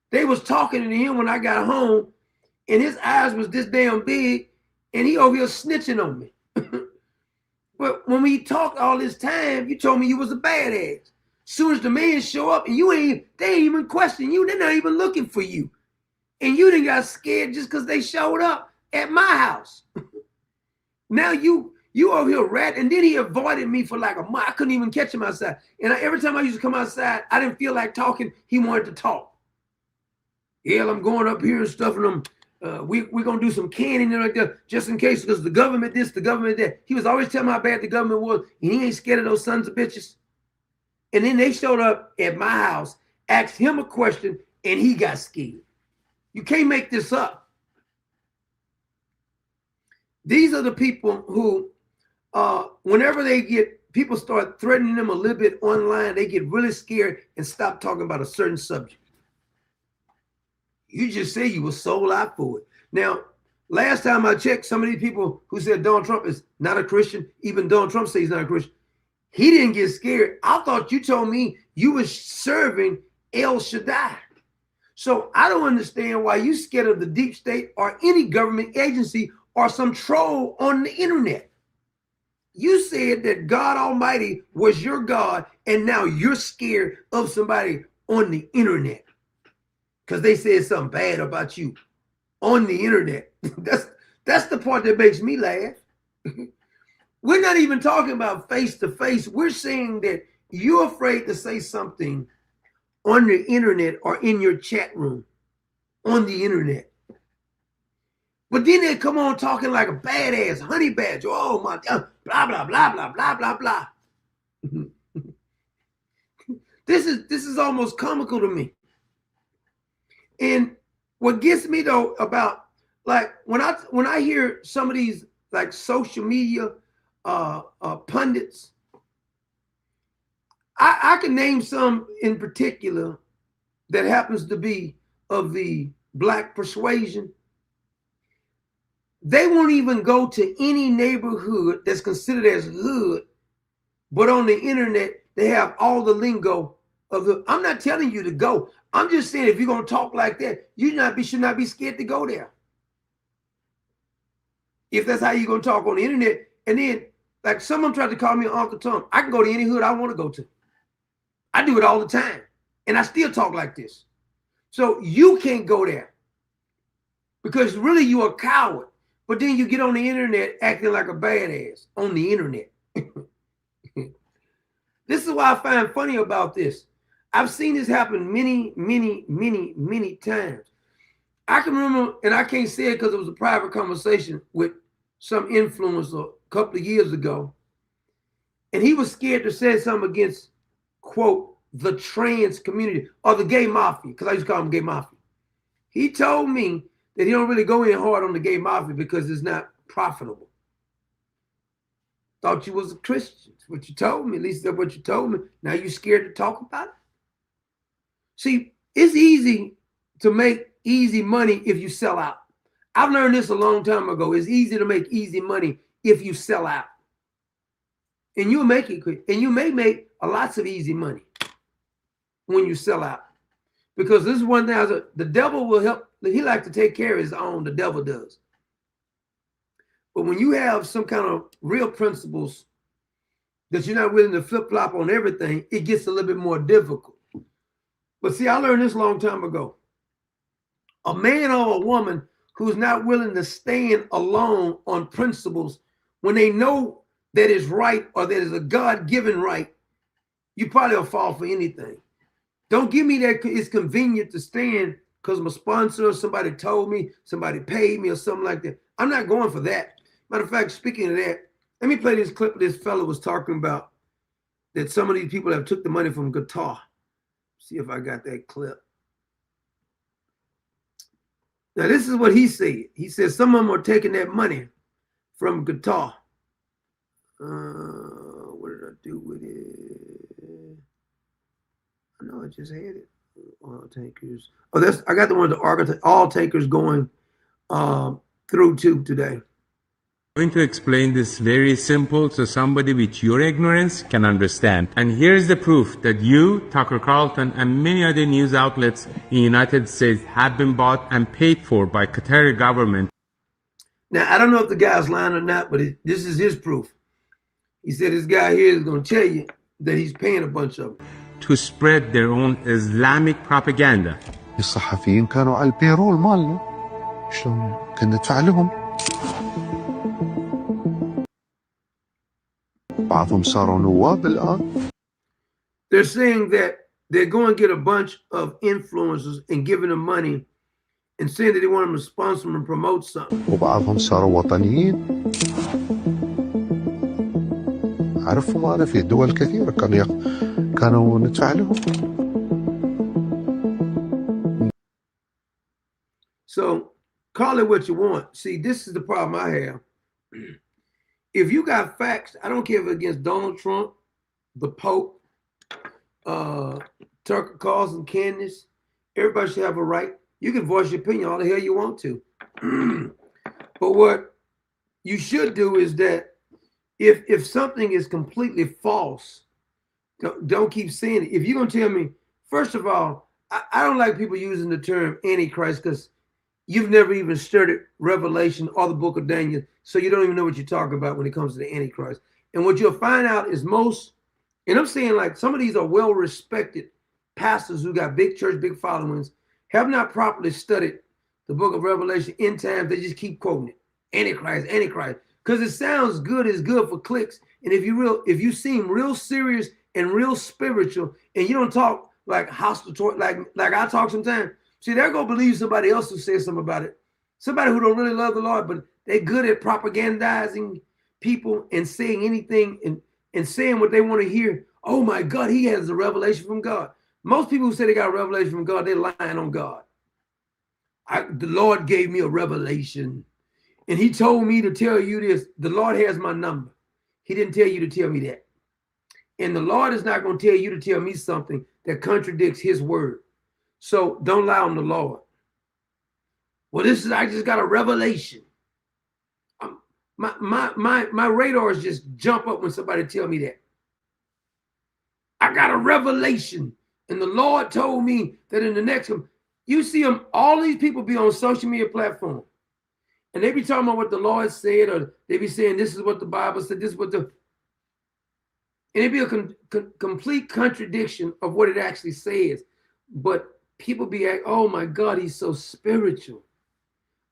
They was talking to him when I got home, and his eyes was this damn big, and he over here snitching on me. But when we talked all this time, you told me you was a badass. Soon as the man show up and they ain't even question you. They're not even looking for you. And you done got scared just because they showed up at my house. Now you over here rat, and then he avoided me for like a month. I couldn't even catch him outside. And every time I used to come outside, I didn't feel like talking. He wanted to talk. Yeah, I'm going up here and stuff, and we're going to do some canning and like that, just in case, because the government this, the government that. He was always telling me how bad the government was, and he ain't scared of those sons of bitches. And then they showed up at my house, asked him a question, and he got scared. You can't make this up. These are the people who, whenever people start threatening them a little bit online, they get really scared and stop talking about a certain subject. You just say you were sold out for it. Now, last time I checked, some of these people who said Donald Trump is not a Christian, even Donald Trump says he's not a Christian, he didn't get scared. I thought you told me you were serving El Shaddai. So I don't understand why you scared of the deep state or any government agency or some troll on the internet. You said that God Almighty was your God, and now you're scared of somebody on the internet because they said something bad about you on the internet. That's the part that makes me laugh. We're not even talking about face to face. We're saying that you're afraid to say something on the internet or in your chat room on the internet. But then they come on talking like a badass honey badger. Oh my God, blah, blah, blah, blah, blah, blah, blah. This is almost comical to me. And what gets me though about, like, when I hear some of these like social media pundits, I can name some in particular that happens to be of the black persuasion. They won't even go to any neighborhood that's considered as hood, but on the internet, they have all the lingo of the. I'm not telling you to go. I'm just saying if you're going to talk like that, you should not be scared to go there. If that's how you're going to talk on the internet. And then, like, someone tried to call me an Uncle Tom. I can go to any hood I want to go to. I do it all the time. And I still talk like this. So you can't go there because really you're a coward. But then you get on the internet acting like a badass on the internet. This is what I find funny about this. I've seen this happen many, many, many, many times. I can remember, and I can't say it because it was a private conversation with some influencer a couple of years ago. And he was scared to say something against, quote, the trans community or the gay mafia, because I used to call him gay mafia. He told me that he don't really go in hard on the gay mafia because it's not profitable. Thought you was a Christian. That's what you told me. At least that's what you told me. Now you scared to talk about it? See, it's easy to make easy money if you sell out. I've learned this a long time ago. It's easy to make easy money if you sell out. And you'll make it quick. And you may make lots of easy money when you sell out. Because this is one thing, the devil will help. He likes to take care of his own, the devil does. But when you have some kind of real principles that you're not willing to flip-flop on everything, it gets a little bit more difficult. But see, I learned this a long time ago. A man or a woman who's not willing to stand alone on principles when they know that is right or that is a God-given right, you probably will fall for anything. Don't give me that it's convenient to stand because I'm a sponsor or somebody told me, somebody paid me or something like that. I'm not going for that. Matter of fact, speaking of that, let me play this clip this fellow was talking about that some of these people have took the money from Qatar. See if I got that clip. Now, this is what he said. He said some of them are taking that money from Qatar. What did I do with it? I know I just had it. All takers. Oh, that's I got the one the all takers going through too today. I'm going to explain this very simple so somebody with your ignorance can understand. And here's the proof that you, Tucker Carlson, and many other news outlets in the United States have been bought and paid for by Qatari government. Now, I don't know if the guy's lying or not, but this is his proof. He said this guy here is going to tell you that he's paying a bunch of them. To spread their own Islamic propaganda. الصحفيين كانوا على البيرول مالنا شلون كنا ندفع لهم بعضهم صاروا نواب الآن. They're saying that they're going to get a bunch of influencers and giving them money and saying that they want them to sponsor and promote something. وبعضهم صاروا وطنيين. عرفهم أنا في دول كثيرة كانوا ندفع لهم. So call it what you want. See, this is the problem I have. If you got facts, I don't care if it's against Donald Trump, the Pope, Tucker Carlson, Candace, everybody should have a right. You can voice your opinion all the hell you want to. But what you should do is that if something is completely false, don't keep saying it. If you're going to tell me, first of all, I don't like people using the term Antichrist because you've never even studied Revelation or the book of Daniel, so you don't even know what you're talking about when it comes to the Antichrist. And what you'll find out is most, and I'm saying like some of these are well-respected pastors who got big church, big followings, have not properly studied the book of Revelation in time. They just keep quoting it. Antichrist, Antichrist. Because it sounds good, it's good for clicks. And if you seem real serious and real spiritual, and you don't talk like hostile toward, like I talk sometimes, see, they're gonna believe somebody else who says something about it. Somebody who don't really love the Lord, but they're good at propagandizing people and saying anything and saying what they want to hear. Oh my God, he has a revelation from God. Most people who say they got a revelation from God, they're lying on God. The Lord gave me a revelation, and he told me to tell you this. The Lord has my number. He didn't tell you to tell me that. And the Lord is not going to tell you to tell me something that contradicts his word. So don't lie on the Lord. Well, I just got a revelation. My radars just jump up when somebody tell me that. I got a revelation. And the Lord told me that in the next one, you see them, all these people be on social media platform. And they be talking about what the Lord said, or they be saying, this is what the Bible said, this is what and it be a complete contradiction of what it actually says. But people be like, oh my God, he's so spiritual.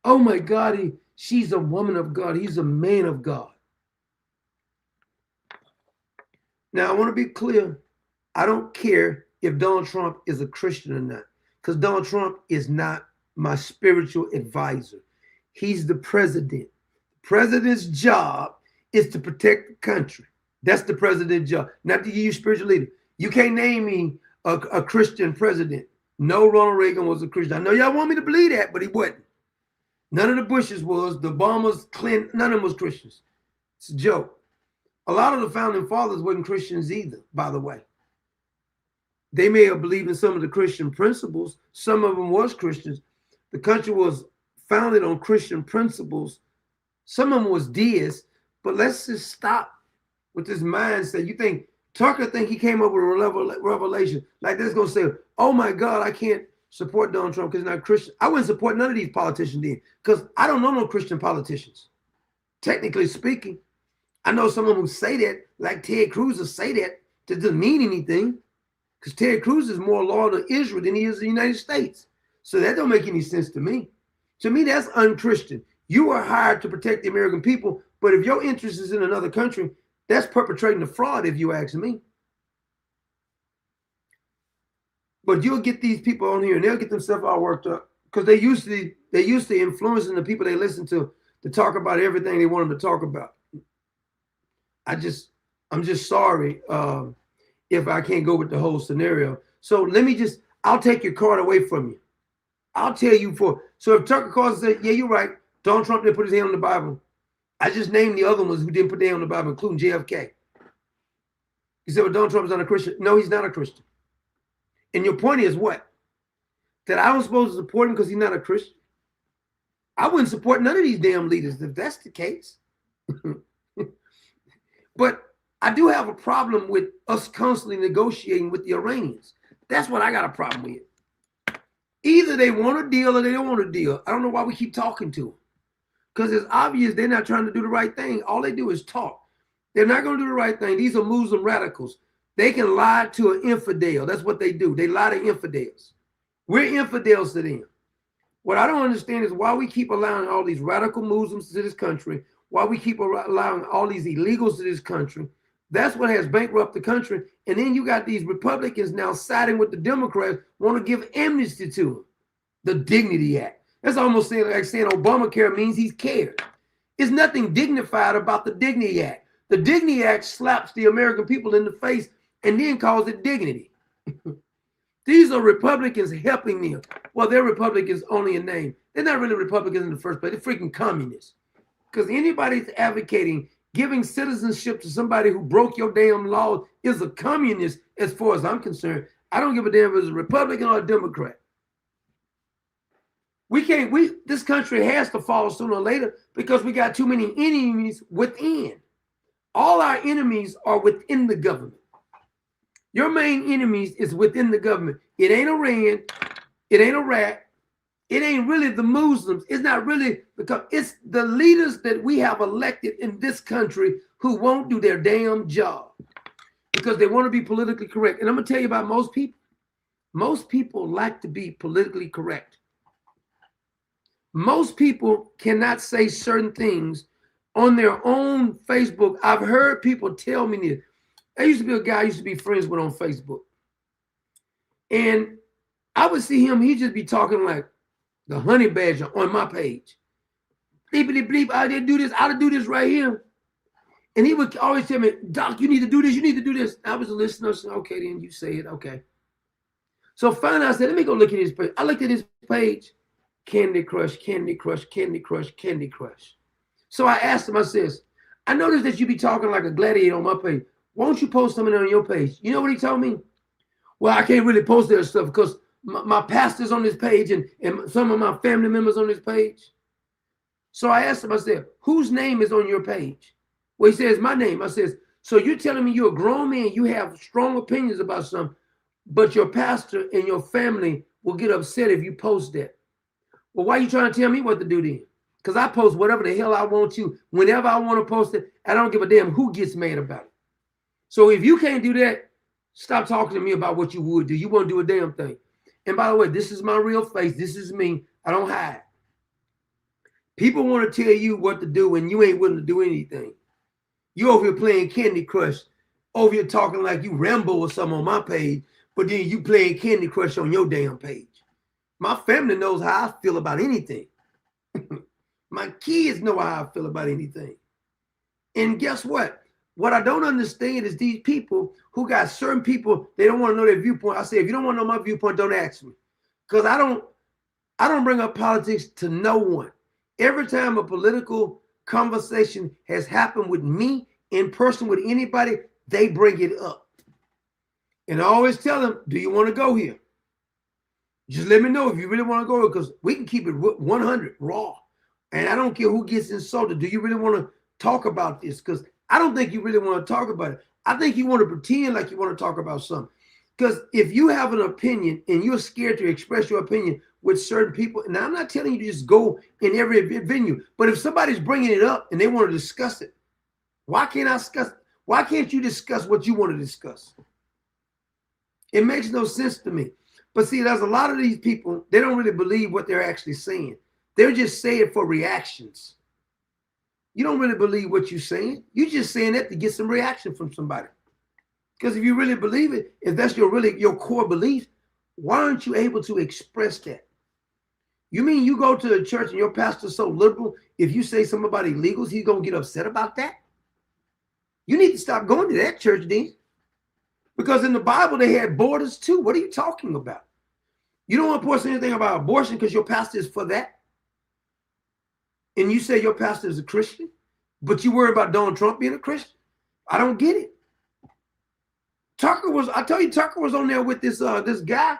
Oh my God, she's a woman of God. He's a man of God. Now, I want to be clear. I don't care if Donald Trump is a Christian or not, because Donald Trump is not my spiritual advisor. He's the president. The president's job is to protect the country. That's the president's job, not to give you spiritual leader. You can't name me a Christian president. No, Ronald Reagan was a Christian. I know y'all want me to believe that, but he wasn't. None of the Bushes was, the Obamas, Clinton, none of them was Christians. It's a joke. A lot of the founding fathers weren't Christians either, by the way. They may have believed in some of the Christian principles. Some of them was Christians. The country was founded on Christian principles. Some of them was deists, but let's just stop with this mindset. You think Tucker think he came up with a revelation like this, gonna say, oh my God, I can't support Donald Trump because he's not Christian. I wouldn't support none of these politicians then, because I don't know no Christian politicians. Technically speaking, I know someone who say that, like Ted Cruz will say that, that doesn't mean anything, because Ted Cruz is more loyal to Israel than he is the United States. So that don't make any sense to me. To me, that's unchristian. You are hired to protect the American people, but if your interest is in another country, that's perpetrating a fraud, if you ask me. But you'll get these people on here and they'll get themselves all worked up because they used to influencing the people they listen to talk about everything they want them to talk about. I'm just sorry if I can't go with the whole scenario. So I'll take your card away from you. I'll tell you so if Tucker Carlson said, yeah, you're right, Donald Trump didn't put his hand on the Bible, I just named the other ones who didn't put their hand on the Bible, including JFK. You said, well, Donald Trump is not a Christian. No, he's not a Christian. And your point is what? that I was supposed to support him because he's not a Christian? I wouldn't support none of these damn leaders if that's the case. But I do have a problem with us constantly negotiating with the Iranians. That's what I got a problem with. Either they want a deal or they don't want a deal. I don't know why we keep talking to them. Because it's obvious they're not trying to do the right thing. All they do is talk. They're not going to do the right thing. These are Muslim radicals. They can lie to an infidel. That's what they do. They lie to infidels. We're infidels to them. What I don't understand is why we keep allowing all these radical Muslims to this country, why we keep allowing all these illegals to this country. That's what has bankrupted the country. And then you got these Republicans now siding with the Democrats, want to give amnesty to them. The Dignity Act. That's almost like saying Obamacare means he's cared. There's nothing dignified about the Dignity Act. The Dignity Act slaps the American people in the face and then calls it dignity. These are Republicans helping them. Well, they're Republicans only in name. They're not really Republicans in the first place. They're freaking communists. Because anybody that's advocating giving citizenship to somebody who broke your damn law is a communist as far as I'm concerned. I don't give a damn if it's a Republican or a Democrat. This country has to fall sooner or later because we got too many enemies within. All our enemies are within the government. Your main enemies is within the government. It ain't Iran. It ain't Iraq. It ain't really the Muslims. It's not really because it's the leaders that we have elected in this country who won't do their damn job because they want to be politically correct. And I'm going to tell you about most people. Most people like to be politically correct. Most people cannot say certain things on their own Facebook. I've heard people tell me this. There used to be a guy I used to be friends with on Facebook. And I would see him, he'd just be talking like the honey badger on my page. Bleepity bleep, I didn't do this, I do this right here. And he would always tell me, Doc, you need to do this, you need to do this. I was a listener, so okay, then you say it, okay. So finally I said, let me go look at his page. I looked at his page, Candy Crush, Candy Crush, Candy Crush, Candy Crush. So I asked him, I says, I noticed that you be talking like a gladiator on my page. Why don't you post something on your page? You know what he told me? Well, I can't really post that stuff because my pastor's on this page and some of my family members on this page. So I asked him, I said, whose name is on your page? Well, he says, my name. I says, so you're telling me you're a grown man, you have strong opinions about something, but your pastor and your family will get upset if you post that. Well, why are you trying to tell me what to do then? Because I post whatever the hell I want to. Whenever I want to post it, I don't give a damn who gets mad about it. So if you can't do that, stop talking to me about what you would do. You won't do a damn thing. And by the way, this is my real face. This is me. I don't hide. People want to tell you what to do and you ain't willing to do anything. You over here playing Candy Crush, over here talking like you Rambo or something on my page, but then you playing Candy Crush on your damn page. My family knows how I feel about anything. My kids know how I feel about anything. And guess what? What I don't understand is these people who got certain people, they don't want to know their viewpoint. I say, if you don't want to know my viewpoint, don't ask me. Because I don't bring up politics to no one. Every time a political conversation has happened with me in person with anybody, they bring it up. And I always tell them, do you want to go here? Just let me know if you really want to go, because we can keep it 100 raw. And I don't care who gets insulted. Do you really want to talk about this? Because I don't think you really want to talk about it. I think you want to pretend like you want to talk about something. Because if you have an opinion and you're scared to express your opinion with certain people, and I'm not telling you to just go in every venue, but if somebody's bringing it up and they want to discuss it, why can't I discuss it? Why can't you discuss what you want to discuss? It makes no sense to me. But see, there's a lot of these people, they don't really believe what they're actually saying. They're just saying for reactions. You don't really believe what you're saying. You're just saying that to get some reaction from somebody. Because if you really believe it, if that's your core belief, why aren't you able to express that? You mean you go to a church and your pastor's so liberal, if you say something about illegals, he's going to get upset about that? You need to stop going to that church then. Because in the Bible, they had borders too. What are you talking about? You don't want to post anything about abortion because your pastor is for that. And you say your pastor is a Christian, but you worry about Donald Trump being a Christian? I don't get it. Tucker was on there with this guy,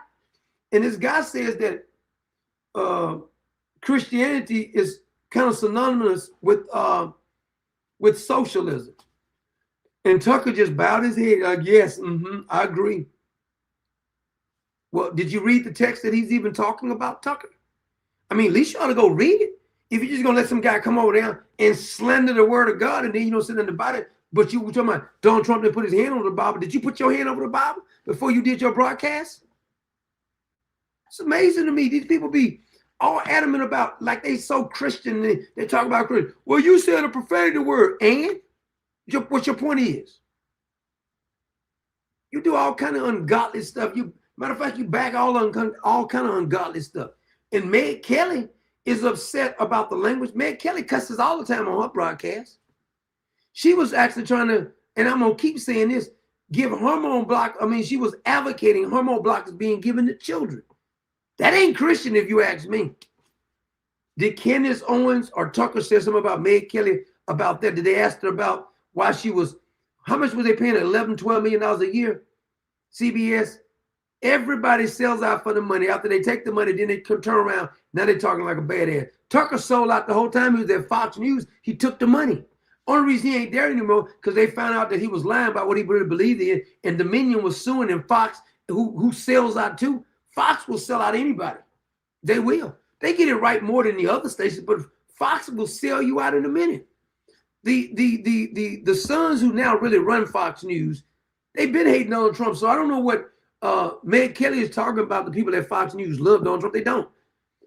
And this guy says that Christianity is kind of synonymous with socialism. And Tucker just bowed his head like, yes, I agree. Well, did you read the text that he's even talking about, Tucker? I mean, at least you ought to go read it. If you're just going to let some guy come over there and slander the word of God and then you don't say nothing about it, but you were talking about Donald Trump didn't put his hand over the Bible. Did you put your hand over the Bible before you did your broadcast? It's amazing to me. These people be all adamant about, like they so Christian. They talk about Christian. Well, you said a prophetic word, and what your point is? You do all kind of ungodly stuff. Matter of fact, you back all kind of ungodly stuff. And Meg Kelly is upset about the language. Meg Kelly cusses all the time on her broadcast. She was actually trying to, and I'm gonna keep saying this, give hormone block. I mean, she was advocating hormone blockers being given to children. That ain't Christian, if you ask me. Did Candace Owens or Tucker say something about Meg Kelly about that? Did they ask her about why she was, how much was they paying her? $11, $12 million a year? CBS. Everybody sells out for the money. After they take the money, then they turn around. Now they're talking like a badass. Tucker sold out the whole time he was at Fox News. He took the money. Only reason he ain't there anymore because they found out that he was lying about what he really believed in, and Dominion was suing him. Fox, who sells out too. Fox will sell out anybody. They will. They get it right more than the other stations, but Fox will sell you out in a minute. The sons who now really run Fox News, they've been hating Donald Trump. So I don't know what Meg Kelly is talking about. The people at Fox News love Donald Trump. They don't.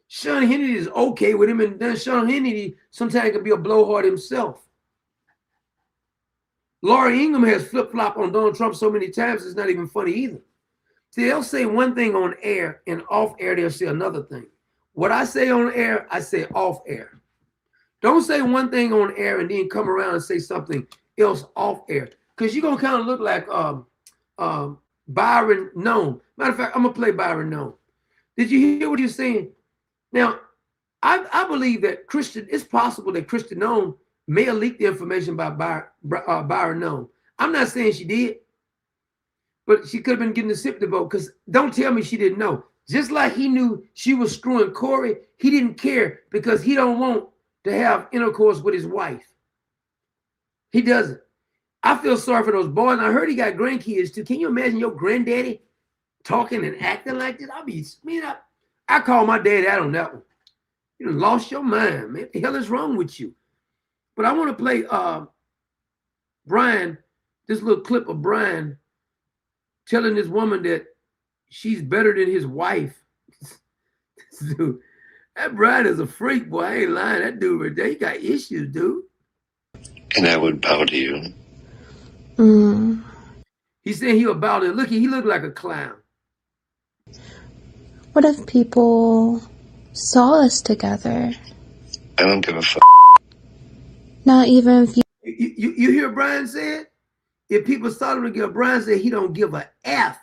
Sean Hannity is okay with him, and then Sean Hannity sometimes can be a blowhard himself. Laura Ingraham has flip-flopped on Donald Trump so many times, it's not even funny either. See, they'll say one thing on air, and off air, they'll say another thing. What I say on air, I say off air. Don't say one thing on air and then come around and say something else off air, because you're going to kind of look like Byron Noem. Matter of fact, I'm going to play Byron Noem. Did you hear what he was saying? Now, I believe that it's possible that Christian Noem may have leaked the information about Byron Noem. I'm not saying she did, but she could have been getting the sympathy vote, because don't tell me she didn't know. Just like he knew she was screwing Corey, he didn't care because he don't want to have intercourse with his wife. He doesn't. I feel sorry for those boys. And I heard he got grandkids too. Can you imagine your granddaddy talking and acting like this? I call my dad out on that one. You done lost your mind, man. What the hell is wrong with you? But I want to play Brian, this little clip of Brian telling this woman that she's better than his wife. Dude, that Brian is a freak, boy. I ain't lying. That dude right there, he got issues, dude. And I would bow to you. He said he would bow to you. Look, he looked like a clown. What if people saw us together? I don't give a fuck. Not even if you hear Brian say it? If people saw them together, Brian said he don't give a F.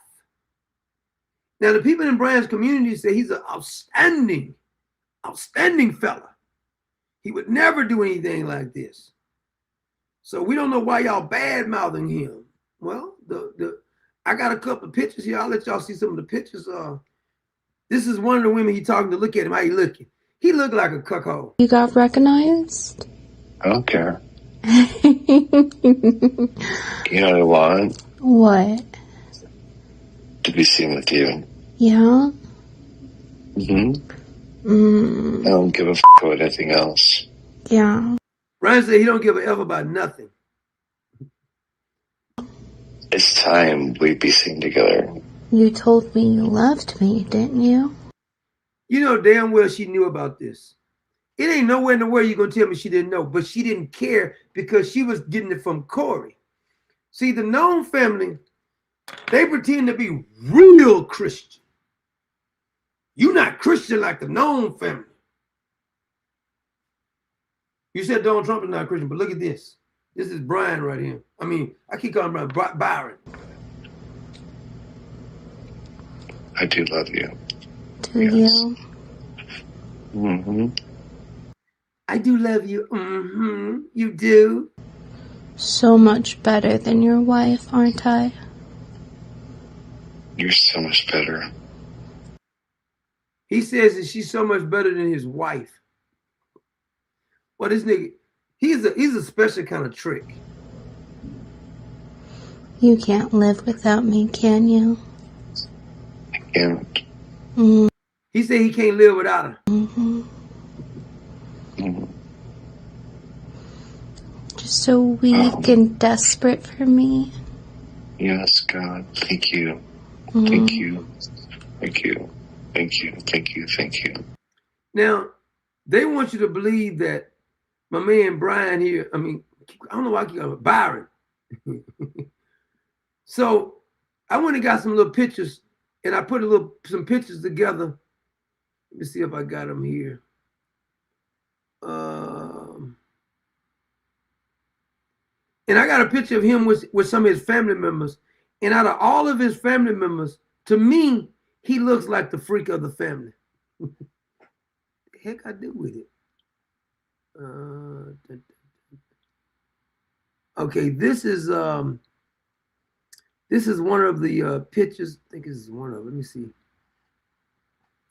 Now, the people in Brian's community say he's an outstanding fella. He would never do anything like this. So we don't know why y'all bad-mouthing him. Well, I got a couple of pictures here. I'll let y'all see some of the pictures. This is one of the women he talking to. Look at him, how he looking. He looked like a cuckold. you got recognized. I don't care. You know what I want? What? To be seen with you. Yeah? I don't give a f about anything else. Yeah. Brian said he don't give a F about nothing. It's time we'd be seen together. You told me you loved me, didn't you? You know damn well she knew about this. It ain't nowhere in the world you're going to tell me she didn't know, but she didn't care because she was getting it from Corey. See, the Noem family, they pretend to be real Christian. You're not Christian like the Noem family. You said Donald Trump is not Christian, but look at this. This is Brian right here. I mean, I keep calling him Byron. I do love you. Do you? I do love you. You do. So much better than your wife, aren't I? You're so much better. He says that she's so much better than his wife. Well, this nigga, he's a special kind of trick. You can't live without me, can you? I can't. Mm. He said he can't live without her. Mm-hmm. Just so weak and desperate for me. Yes, God. Thank you. Mm. Thank you. Thank you. Thank you. Thank you. Thank you. Now, they want you to believe that my man Brian here, I don't know why I keep calling him Byron. So I went and got some little pictures, and I put some pictures together. Let me see if I got them here. And I got a picture of him with some of his family members. And out of all of his family members, to me, he looks like the freak of the family. The heck I do with it? Okay, this is one of the pictures. I think this is one of them. Let me see.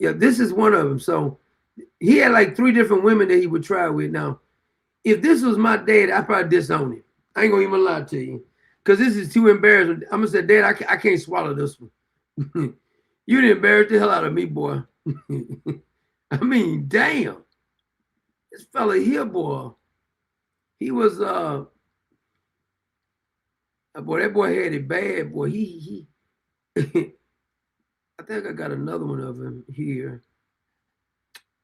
Yeah, this is one of them. So he had like 3 different women that he would try with. Now, if this was my dad, I'd probably disown him. I ain't gonna even lie to you, because this is too embarrassing. I'm gonna say, Dad, I can't swallow this one. You done embarrassed the hell out of me, boy. I mean, damn. This fella here, boy. He was boy, that boy had it bad, boy. He I think I got another one of him here.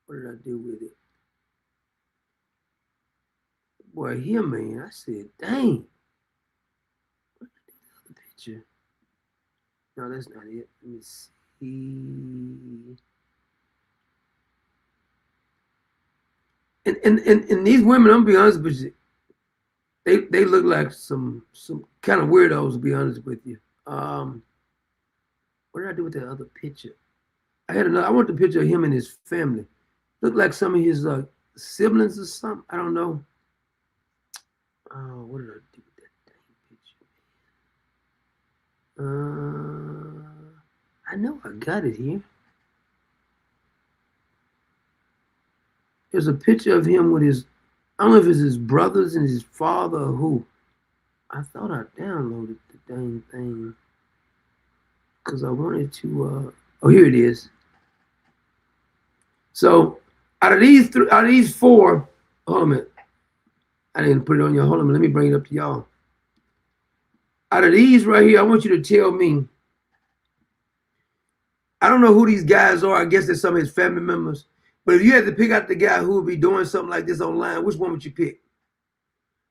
What did I do with it? Boy, here, man. I said, dang. What did I do with the other picture? No, that's not it. Let me see. And these women, I'm gonna be honest with you, they look like some kind of weirdos, to be honest with you. What did I do with that other picture? I want the picture of him and his family. Look like some of his siblings or something. I don't know. What did I do with that dang picture? I know I got it here. There's a picture of him with his, I don't know if it's his brothers and his father or who. I thought I downloaded the dang thing because I wanted to, oh, here it is. So out of these 4, hold on a minute. I didn't put it on y'all. Hold on a minute. Let me bring it up to y'all. Out of these right here, I want you to tell me, I don't know who these guys are. I guess they're some of his family members. But if you had to pick out the guy who would be doing something like this online, which one would you pick?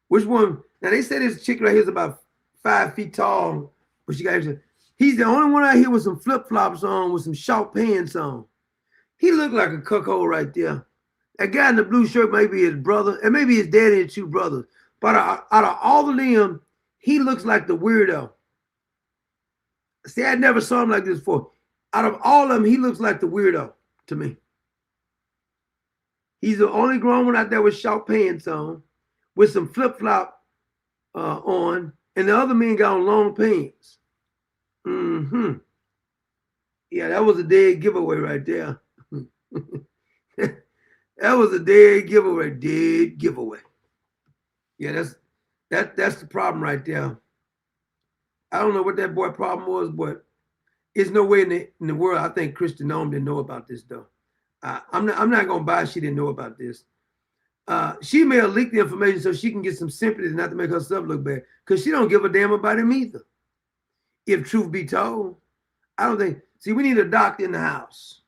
Which one? Now, they say this chick right here is about 5 feet tall, but he's the only one out here with some flip-flops on, with some short pants on. He looked like a cuckold right there. That guy in the blue shirt may be his brother, and maybe his daddy and 2 brothers. But out of all of them, he looks like the weirdo. See, I never saw him like this before. Out of all of them, he looks like the weirdo to me. He's the only grown one out there with short pants on, with some flip-flop on, and the other men got on long pants. Mm-hmm. Yeah, that was a dead giveaway right there. That was a dead giveaway. Dead giveaway. Yeah, that's the problem right there. I don't know what that boy problem was, but it's no way in the world I think Christian Noem didn't know about this though. I'm not gonna buy she didn't know about this. She may have leaked the information so she can get some sympathy, not to make herself look bad, because she don't give a damn about him either. If truth be told, I don't think. See, we need a doctor in the house.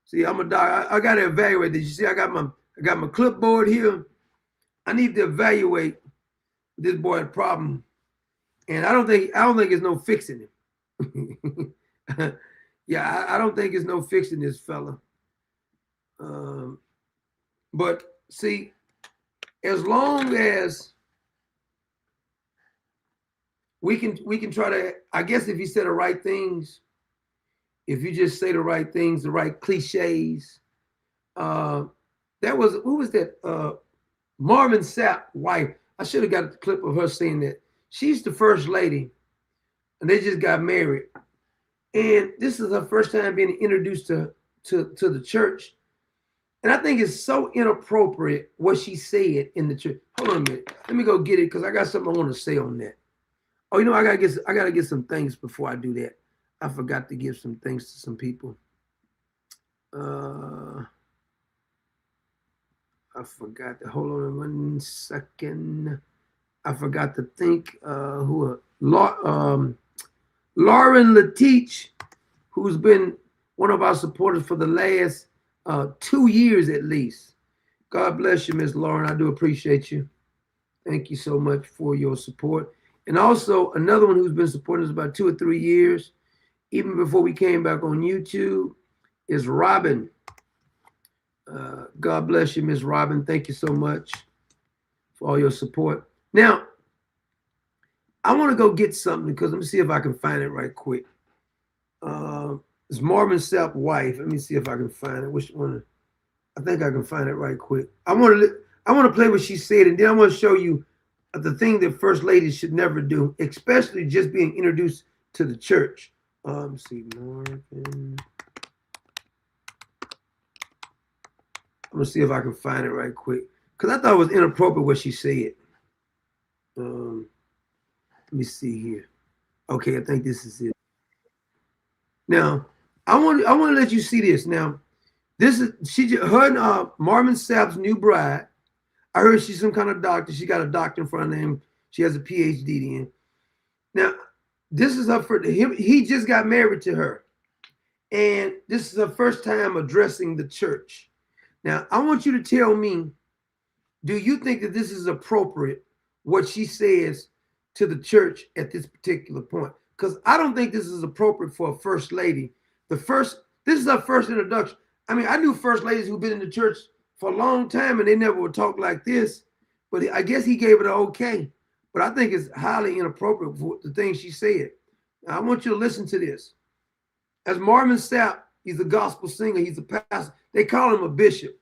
See, I'm a doctor. I got to evaluate this. You see, I got my clipboard here. I need to evaluate this boy's problem, and I don't think there's no fixing him. Yeah, I don't think there's no fixing this fella. But see, as long as we can try to, I guess if you say the right things, if you just say the right things, the right cliches, who was that? Marvin Sapp's wife. I should have got the clip of her saying that. She's the first lady, and they just got married. And this is her first time being introduced to to the church. And I think it's so inappropriate what she said in the church. Hold on a minute. Let me go get it because I got something I want to say on that. Oh, you know, I gotta get some things before I do that. I forgot to give some things to some people. I forgot to hold on 1 second. I forgot to think Lauren Lateach, who's been one of our supporters for the last 2 years at least. God bless you, Miss Lauren. I do appreciate you. Thank you so much for your support. And also another one who's been supporting us about 2 or 3 years, even before we came back on YouTube, is Robin. God bless you, Miss Robin. Thank you so much for all your support. Now, I want to go get something because let me see if I can find it right quick. It's Marvin Sapp's wife. Let me see if I can find it. Which one? I think I can find it right quick. I want to play what she said, and then I want to show you the thing that first ladies should never do, especially just being introduced to the church. Let's see, Marvin. I'm gonna see if I can find it right quick because I thought it was inappropriate what she said. Let me see here. Okay, I think this is it. Now, I want to let you see this. Now, this is her and Marvin Sapp's new bride. I heard she's some kind of doctor. She got a doctor in front of her name. She has a PhD in. Now, this is her for him. He just got married to her, and this is her first time addressing the church. Now, I want you to tell me, do you think that this is appropriate, what she says to the church at this particular point? Because I don't think this is appropriate for a first lady. This is her first introduction. I mean, I knew first ladies who've been in the church for a long time and they never would talk like this, but I guess he gave it an okay. But I think it's highly inappropriate for the things she said. Now, I want you to listen to this. As Marvin Sapp, he's a gospel singer, he's a pastor. They call him a bishop.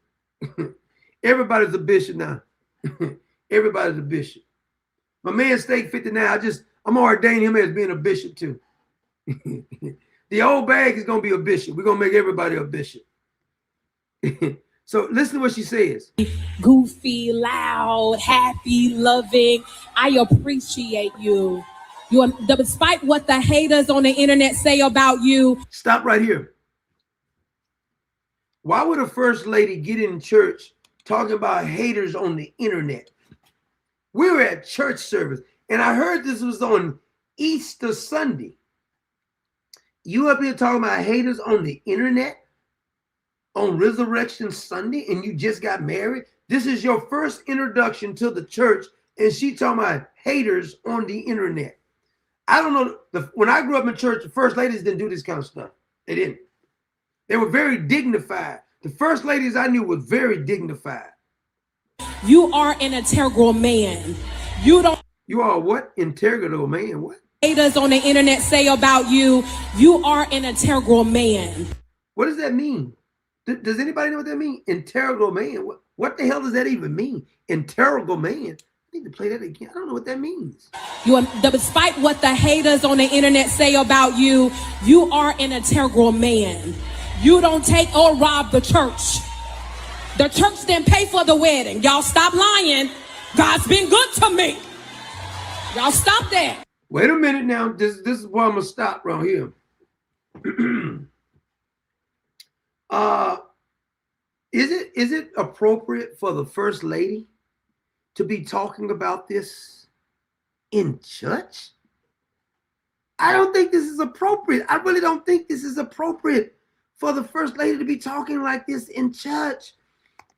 Everybody's a bishop now. Everybody's a bishop. My man Steak 59, I'm ordaining him as being a bishop too. The old bag is gonna be a bishop. We're gonna make everybody a bishop. So listen to what she says. Goofy, loud, happy, loving. I appreciate you. Despite what the haters on the internet say about you. Stop right here. Why would a first lady get in church talking about haters on the internet? We were at church service, and I heard this was on Easter Sunday. You up here talking about haters on the internet on Resurrection Sunday, and you just got married? This is your first introduction to the church, and she talking about haters on the internet. I don't know. When I grew up in church, the first ladies didn't do this kind of stuff. They didn't. They were very dignified. The first ladies I knew were very dignified. You are an integral man. You are what? Integral man? What? Haters on the internet say about you. You are an integral man. What does that mean? Does anybody know what that means? Integral man. What the hell does that even mean? Integral man. I need to play that again. I don't know what that means. Despite what the haters on the internet say about you, you are an integral man. You don't take or rob the church. The church didn't pay for the wedding. Y'all stop lying. God's been good to me. Y'all stop that. Wait a minute now. This is where I'm gonna stop right here. Is it appropriate for the first lady to be talking about this in church? I don't think this is appropriate. I really don't think this is appropriate for the first lady to be talking like this in church.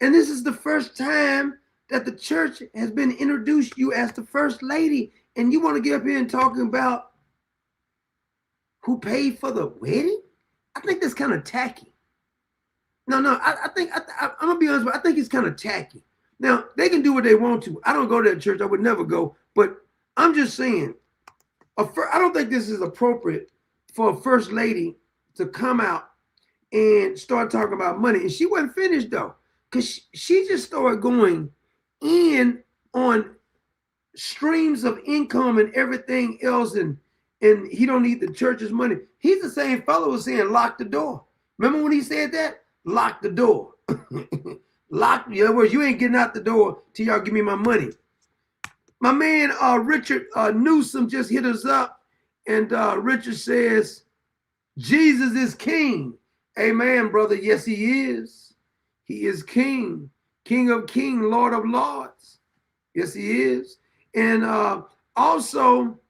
And this is the first time that the church has been introduced you as the first lady, and you want to get up here and talking about who paid for the wedding? I think that's kind of tacky. No, I'm gonna be honest with you, I think it's kind of tacky. Now, they can do what they want to. I don't go to that church. I would never go. But I'm just saying, I don't think this is appropriate for a first lady to come out and start talking about money. And she wasn't finished, though, because she just started going in on streams of income and everything else, and he don't need the church's money. He's the same fellow who's saying lock the door. Remember when he said that? Lock the door. Lock. In other words, you ain't getting out the door till y'all give me my money. My man Richard Newsom just hit us up, and Richard says, Jesus is king. Amen, brother. Yes, he is. He is king. King of kings, Lord of lords. Yes, he is. And also,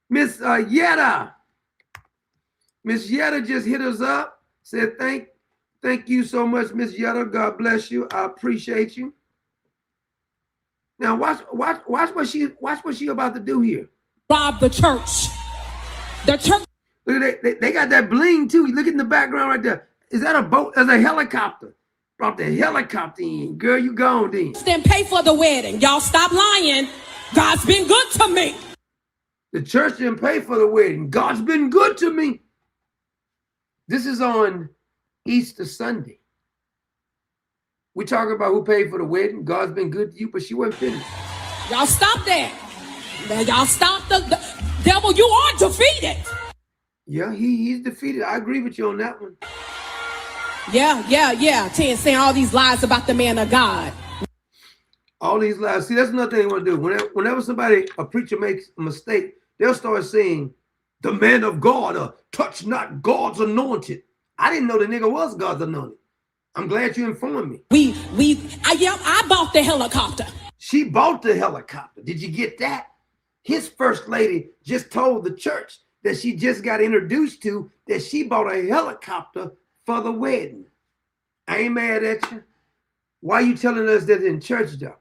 Miss Yetta. Miss Yetta just hit us up, said, thank you so much, Miss Yetta. God bless you. I appreciate you. Now watch what she about to do here. Rob the church. The church. Look at they got that bling too. Look in the background right there. Is that a boat? That's a helicopter. Brought the helicopter in. Girl, you gone then. Then pay for the wedding. Y'all stop lying. God's been good to me. The church didn't pay for the wedding. God's been good to me. This is on Easter Sunday. We talking about who paid for the wedding. God's been good to you, but she wasn't finished. Y'all stop that. Now y'all stop the devil. You are defeated. Yeah, he's defeated. I agree with you on that one. Yeah. Saying all these lies about the man of God. All these lies. See, that's another thing they want to do. Whenever a preacher makes a mistake, they'll start saying, the man of God, touch not God's anointed. I didn't know the nigga was God's anointed. I'm glad you informed me. I bought the helicopter. She bought the helicopter. Did you get that? His first lady just told the church that she just got introduced to that she bought a helicopter for the wedding. I ain't mad at you. Why are you telling us that in church though?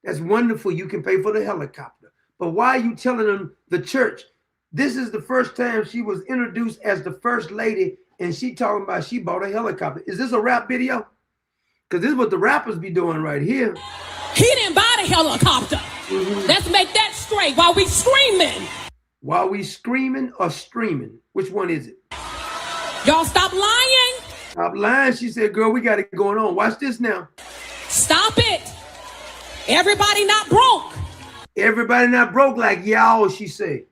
That's wonderful. You can pay for the helicopter. But why are you telling them the church? This is the first time she was introduced as the first lady, and she talking about she bought a helicopter. Is this a rap video? Because this is what the rappers be doing right here. He didn't buy the helicopter. Let's make that straight while we screaming. While we screaming or streaming? Which one is it? Y'all stop lying. Stop lying. She said, girl, we got it going on. Watch this now. Stop it. Everybody not broke. Everybody not broke like y'all, she said.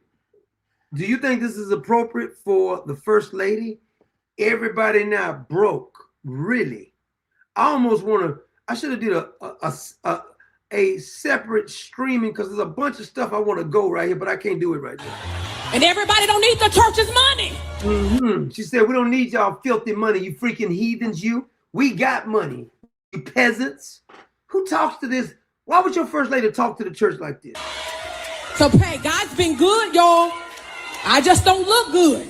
Do you think this is appropriate for the first lady? Everybody not broke. Really? I almost want to, I should have did a separate streaming because there's a bunch of stuff I want to go right here, but I can't do it right now. And everybody don't need the church's money. She said, we don't need y'all filthy money, you freaking heathens, you. We got money, you peasants. Who talks to this? Why would your first lady talk to the church like this? So, hey, God's been good, y'all. I just don't look good.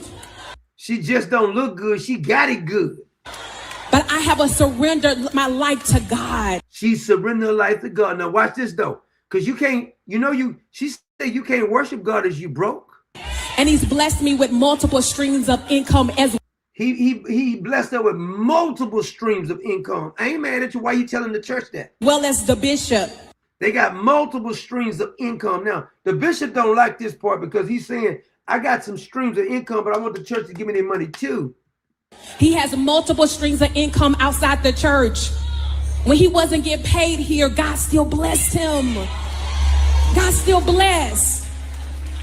She just don't look good. She got it good. But I have surrendered my life to God. She surrendered her life to God. Now watch this though. Because you can't, she said you can't worship God as you broke. And he's blessed me with multiple streams of income as well. He blessed her with multiple streams of income. I ain't mad at you. Why you telling the church that? Well, as the bishop. They got multiple streams of income. Now, the bishop don't like this part because he's saying, I got some streams of income, but I want the church to give me their money too. He has multiple streams of income outside the church. When he wasn't getting paid here, God still blessed him. God still blessed.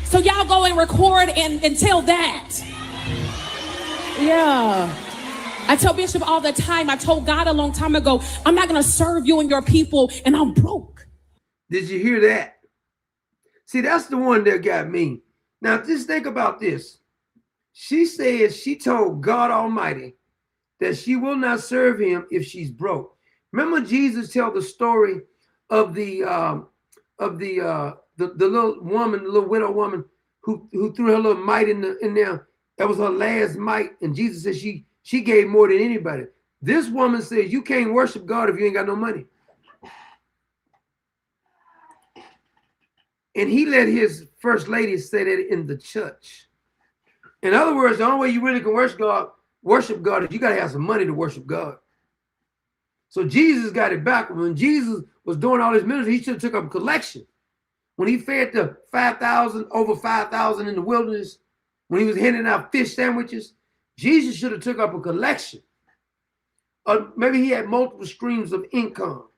So y'all go and record and tell that. Yeah. I tell Bishop all the time, I told God a long time ago, I'm not going to serve you and your people, and I'm broke. Did you hear that? See, that's the one that got me. Now, just think about this. She said she told God Almighty that she will not serve him if she's broke. Remember Jesus tell the story of the little woman, the little widow woman who threw her little mite in there. That was her last mite, and Jesus said she gave more than anybody. This woman says you can't worship God if you ain't got no money. And he let his first lady say that in the church. In other words, the only way you really can worship God is you got to have some money to worship God. So Jesus got it back. When Jesus was doing all his ministry, he should have took up a collection. When he fed the over 5,000 in the wilderness, when he was handing out fish sandwiches, Jesus should have took up a collection. Maybe he had multiple streams of income.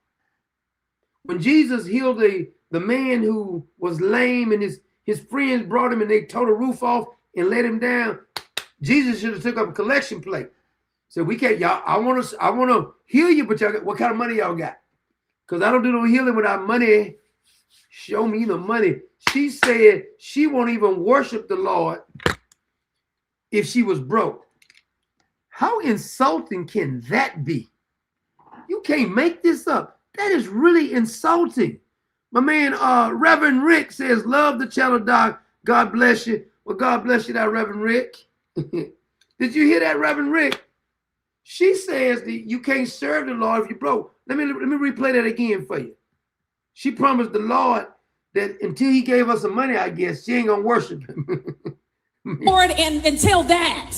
When Jesus healed the man who was lame and his friends brought him and they tore the roof off and let him down, Jesus should have took up a collection plate. So we can't, y'all, I want to heal you, but y'all, what kind of money y'all got? Because I don't do no healing without money. Show me the money. She said she won't even worship the Lord if she was broke. How insulting can that be? You can't make this up. That is really insulting. My man, Reverend Rick says, love the channel, Doc. God bless you. Well, God bless you, that Reverend Rick. Did you hear that, Reverend Rick? She says that you can't serve the Lord if you're broke. Let me replay that again for you. She promised the Lord that until he gave us some money, I guess, she ain't going to worship him. Lord, and until that.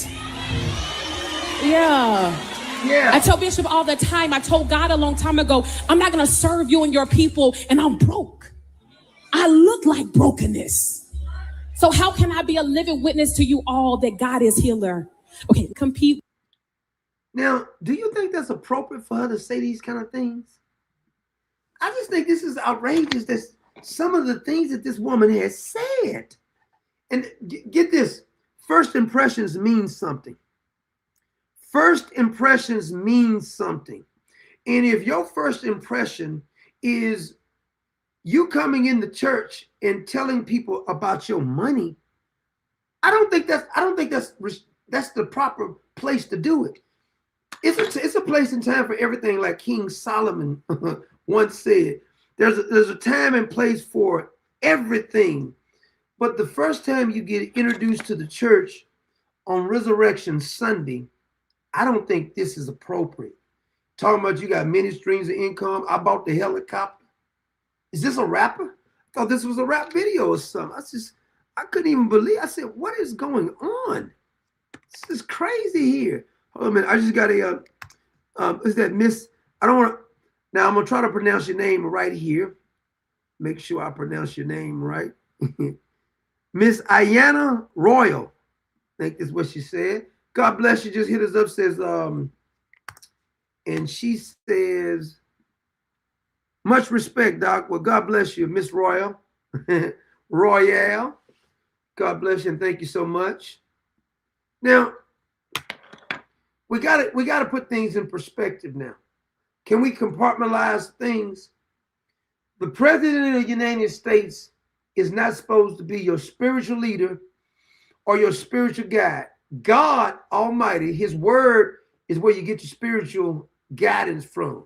Yeah. Yeah. I tell Bishop all the time, I told God a long time ago, I'm not going to serve you and your people, and I'm broke. I look like brokenness. So how can I be a living witness to you all that God is healer? Okay, compete. Now, do you think that's appropriate for her to say these kind of things? I just think this is outrageous. That some of the things that this woman has said. And get this, first impressions mean something. First impressions mean something. And if your first impression is you coming in the church and telling people about your money, I don't think that's the proper place to do it. It's a place and time for everything, like King Solomon once said. There's a time and place for everything. But the first time you get introduced to the church on Resurrection Sunday, I don't think this is appropriate. Talking about you got many streams of income. I bought the helicopter. Is this a rapper? I thought this was a rap video or something. I couldn't even believe. I said, what is going on? This is crazy here. Hold on a minute. I just got is that Miss, I don't want to, now I'm going to try to pronounce your name right here. Make sure I pronounce your name right. Miss Ayana Royal, I think is what she said. God bless you. Just hit us up, says, and she says, much respect, Doc. Well, God bless you, Miss Royal. Royale. God bless you and thank you so much. Now, we gotta put things in perspective now. Can we compartmentalize things? The President of the United States is not supposed to be your spiritual leader or your spiritual guide. God Almighty, his word is where you get your spiritual guidance from.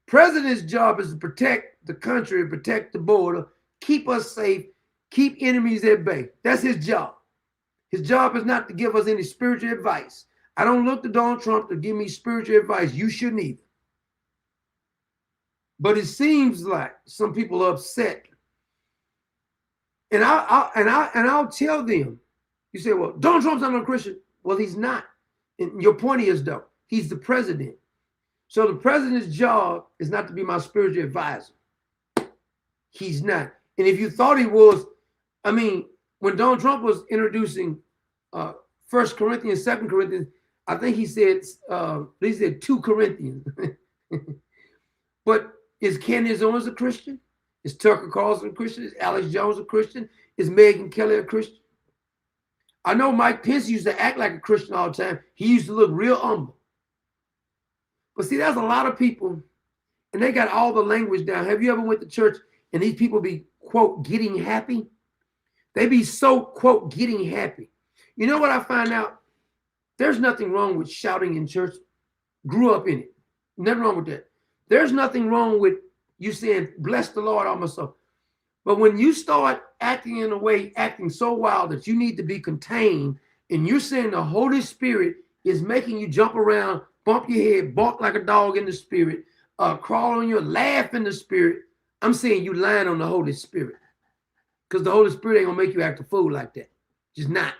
President's job is to protect the country, protect the border, keep us safe, keep enemies at bay. That's his job. His job is not to give us any spiritual advice. I don't look to Donald Trump to give me spiritual advice. You shouldn't either. But it seems like some people are upset. And I'll tell them, you say, well, Donald Trump's not a Christian. Well, he's not. And your point is, though, he's the president. So the president's job is not to be my spiritual advisor. He's not. And if you thought he was, I mean, when Donald Trump was introducing 1 Corinthians, 2 Corinthians, I think he said 2 Corinthians. But is Candace Owens a Christian? Is Tucker Carlson a Christian? Is Alex Jones a Christian? Is Megyn Kelly a Christian? I know Mike Pence used to act like a Christian all the time. He used to look real humble. But see, there's a lot of people, and they got all the language down. Have you ever went to church and these people be, quote, getting happy? They be so, quote, getting happy. You know what I find out? There's nothing wrong with shouting in church. Grew up in it. Nothing wrong with that. There's nothing wrong with you saying, bless the Lord, all my soul. But when you start acting in a way, acting so wild that you need to be contained, and you're saying the Holy Spirit is making you jump around, bump your head, bark like a dog in the spirit, crawl on your, laugh in the spirit, I'm saying you lying on the Holy Spirit. Because the Holy Spirit ain't going to make you act a fool like that. Just not.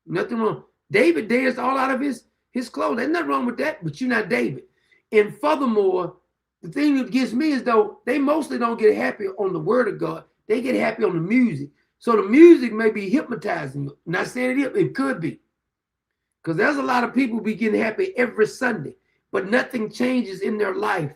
Nothing wrong. David danced all out of his clothes. There's nothing wrong with that, but you're not David. And furthermore, the thing that gets me is, though, they mostly don't get happy on the word of God. They get happy on the music. So the music may be hypnotizing you. I'm not saying it could be. Because there's a lot of people be getting happy every Sunday, but nothing changes in their life.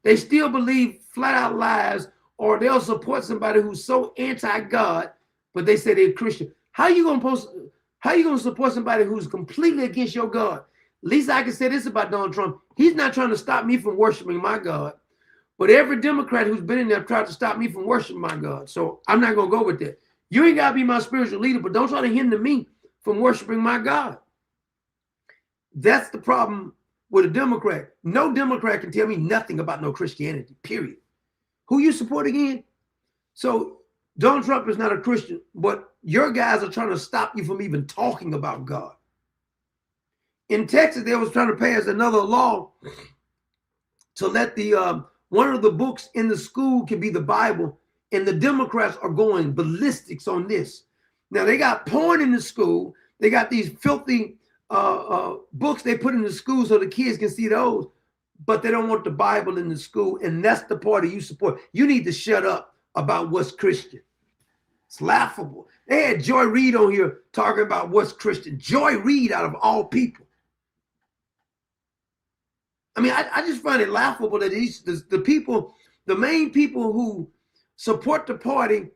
They still believe flat out lies, or they'll support somebody who's so anti-God, but they say they're Christian. How you gonna support somebody who's completely against your God? least I can say this about Donald Trump. He's not trying to stop me from worshiping my God. But every Democrat who's been in there tried to stop me from worshiping my God. So I'm not going to go with that. You ain't got to be my spiritual leader, but don't try to hinder me from worshiping my God. That's the problem with a Democrat. No Democrat can tell me nothing about no Christianity, period. Who you support again? So Donald Trump is not a Christian, but your guys are trying to stop you from even talking about God. In Texas, they was trying to pass another law to let the one of the books in the school can be the Bible, and the Democrats are going ballistics on this. Now they got porn in the school. They got these filthy books they put in the school so the kids can see those, but they don't want the Bible in the school, and that's the party you support. You need to shut up about what's Christian. It's laughable. They had Joy Reid on here talking about what's Christian. Joy Reid, out of all people. I mean, I just find it laughable that the main people who support the party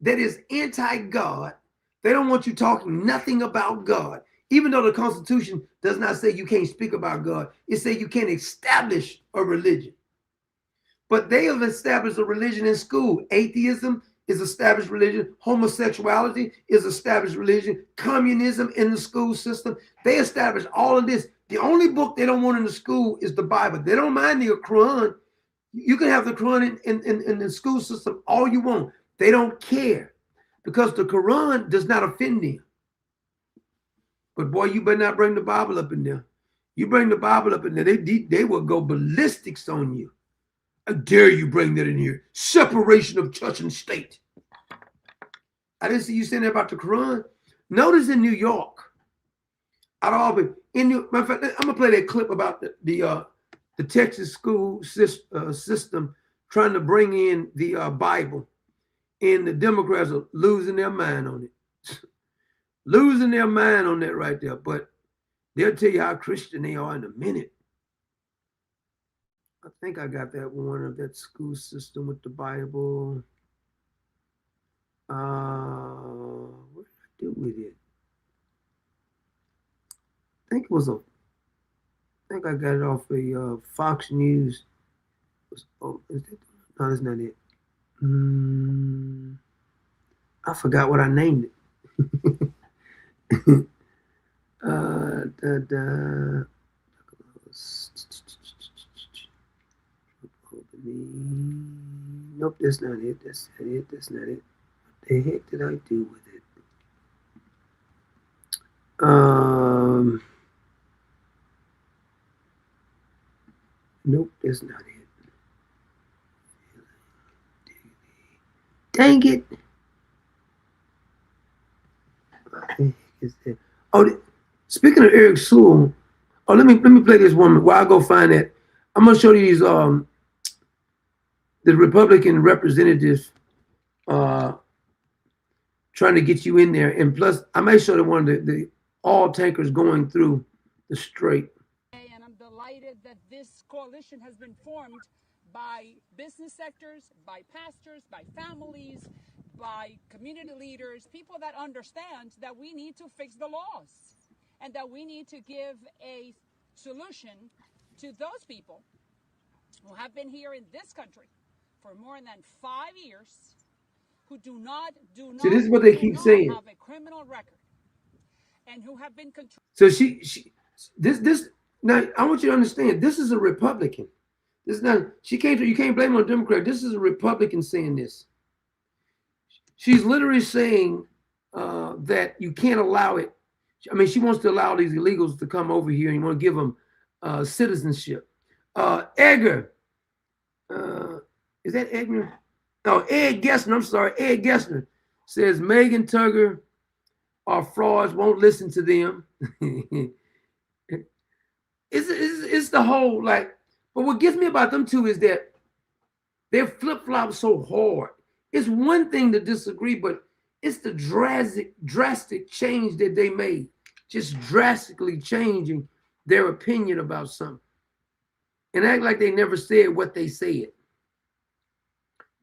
that is anti-God, they don't want you talking nothing about God. Even though the Constitution does not say you can't speak about God, it says you can't establish a religion. But they have established a religion in school. Atheism is established religion. Homosexuality is established religion. Communism in the school system. They established all of this. The only book they don't want in the school is the Bible. They don't mind the Quran. You can have the Quran in the school system all you want. They don't care because the Quran does not offend them. But boy, you better not bring the Bible up in there. You bring the Bible up in there, they will go ballistics on you. How dare you bring that in here? Separation of church and state. I didn't see you saying that about the Quran. Notice in New York, out of all matter of fact, I'm gonna play that clip about the Texas school system trying to bring in the Bible, and the Democrats are losing their mind on it. Losing their mind on that right there. But they'll tell you how Christian they are in a minute. I think I got that one of that school system with the Bible. What did I do with it? I think I got it off a Fox News. Oh, is that, no, that's not it. I forgot what I named it. Nope, that's not it. That's not it. That's not it. What the heck did I do with it? Nope, that's not it. Dang it. Oh, speaking of Eric Sewell, let me play this one while I go find that. I'm gonna show you these the Republican representatives trying to get you in there, and plus I may show the one of the all tankers going through the strait. And I'm delighted that this coalition has been formed by business sectors, by pastors, by families, by community leaders, people that understand that we need to fix the laws and that we need to give a solution to those people who have been here in this country for more than 5 years, who do not See, this is what they keep saying. Have a criminal record, and who have been controlled. So this now I want you to understand, this is a Republican. This is not, you can't blame it on a Democrat. This is a Republican saying this. She's literally saying that you can't allow it. I mean, she wants to allow these illegals to come over here and you want to give them citizenship. Edgar, is that Edgar? No, Ed Gessner, I'm sorry, Ed Gessner says Megan Tugger are frauds, won't listen to them. It's the whole, like, but what gets me about them two is that they're flip-flop so hard. It's one thing to disagree, but it's the drastic change that they made, just drastically changing their opinion about something and act like they never said what they said.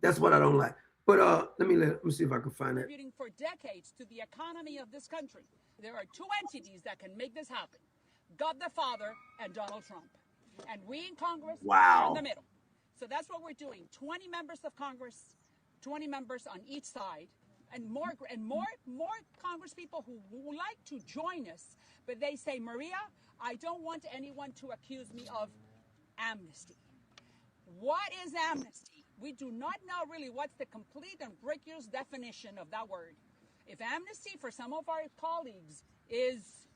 That's what I don't like. But let me see if I can find that. For decades to the economy of this country. There are two entities that can make this happen. God the Father, and Donald Trump. And we in Congress Wow. are in the middle. So that's what we're doing. 20 members of Congress, 20 members on each side, and more Congress people who like to join us, but they say, Maria, I don't want anyone to accuse me of amnesty. What is amnesty? We do not know really what's the complete and rigorous definition of that word. If amnesty for some of our colleagues is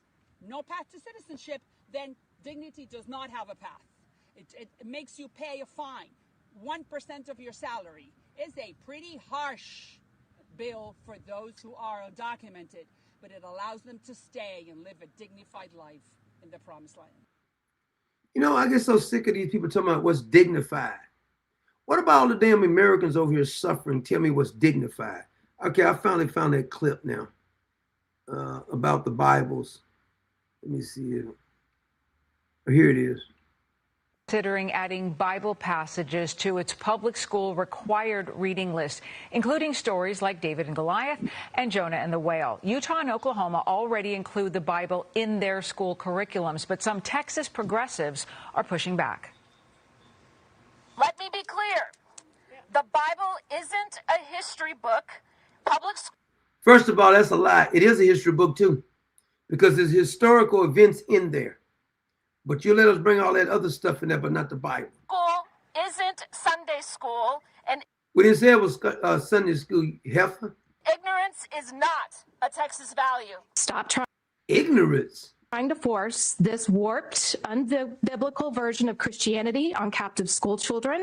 no path to citizenship, then dignity does not have a path. It makes you pay a fine. 1% of your salary is a pretty harsh bill for those who are undocumented, but it allows them to stay and live a dignified life in the promised land. You know, I get so sick of these people talking about what's dignified. What about all the damn Americans over here suffering? Tell me what's dignified. Okay, I finally found that clip now about the Bibles. Let me see it. Here it is. Considering adding Bible passages to its public school required reading list, including stories like David and Goliath and Jonah and the whale. Utah and Oklahoma already include the Bible in their school curriculums, but some Texas progressives are pushing back. Let me be clear. The Bible isn't a history book. First of all, that's a lie. It is a history book, too, because there's historical events in there. But you let us bring all that other stuff in there, but not the Bible. School isn't Sunday school, and We didn't say it was Sunday school, heifer. ignorance is not a Texas value. Stop trying. Ignorance. Trying to force this warped, unbiblical version of Christianity on captive school children.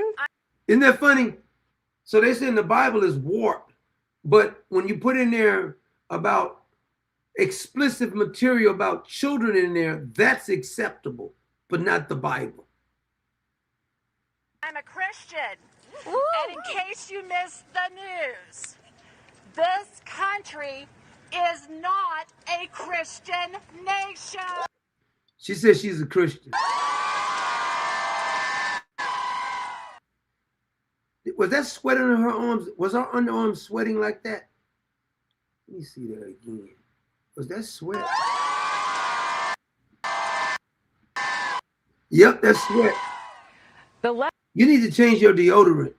Isn't that funny? So they say the Bible is warped, but when you put in there about explicit material about children in there, that's acceptable, but not the Bible. I'm a Christian. And in case you missed the news, this country is not a Christian nation. She says she's a Christian. Was that sweat on her arms? Was her underarms sweating like that? Let me see that again. Was that sweat? Yep, that's sweat. You need to change your deodorant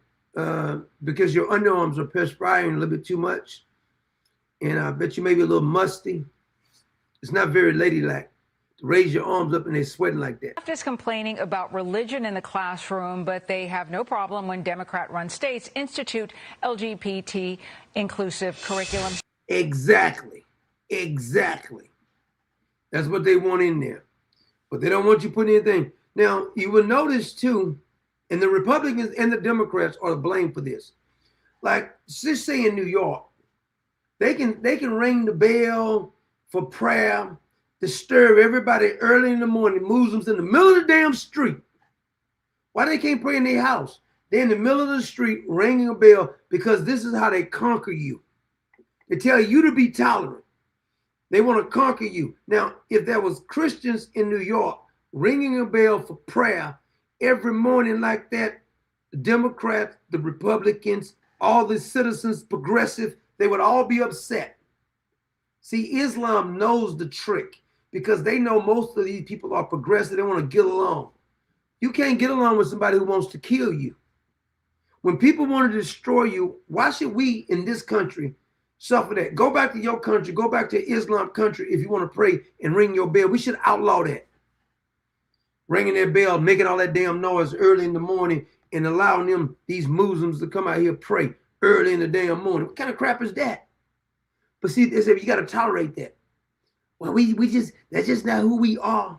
because your underarms are perspiring a little bit too much. And I bet you maybe a little musty. It's not very ladylike to raise your arms up and they're sweating like that. Left is complaining about religion in the classroom, but they have no problem when Democrat-run states institute LGBT inclusive curriculum. Exactly. Exactly. That's what they want in there. But they don't want you putting anything. Now, you will notice too, and the Republicans and the Democrats are to blame for this. Like, just say in New York, they can ring the bell for prayer, disturb everybody early in the morning, Muslims in the middle of the damn street. Why they can't pray in their house? They're in the middle of the street ringing a bell because this is how they conquer you. They tell you to be tolerant. They want to conquer you. Now, if there was Christians in New York ringing a bell for prayer every morning like that, the Democrats, the Republicans, all the citizens, progressive, they would all be upset. See, Islam knows the trick because they know most of these people are progressive. They want to get along. You can't get along with somebody who wants to kill you. When people want to destroy you, why should we in this country suffer that? Go back to your country. Go back to Islam country if you want to pray and ring your bell. We should outlaw that. Ringing their bell, making all that damn noise early in the morning and allowing them, these Muslims, to come out here pray early in the damn morning. What kind of crap is that? But see, they say you got to tolerate that. Well, we just, that's just not who we are.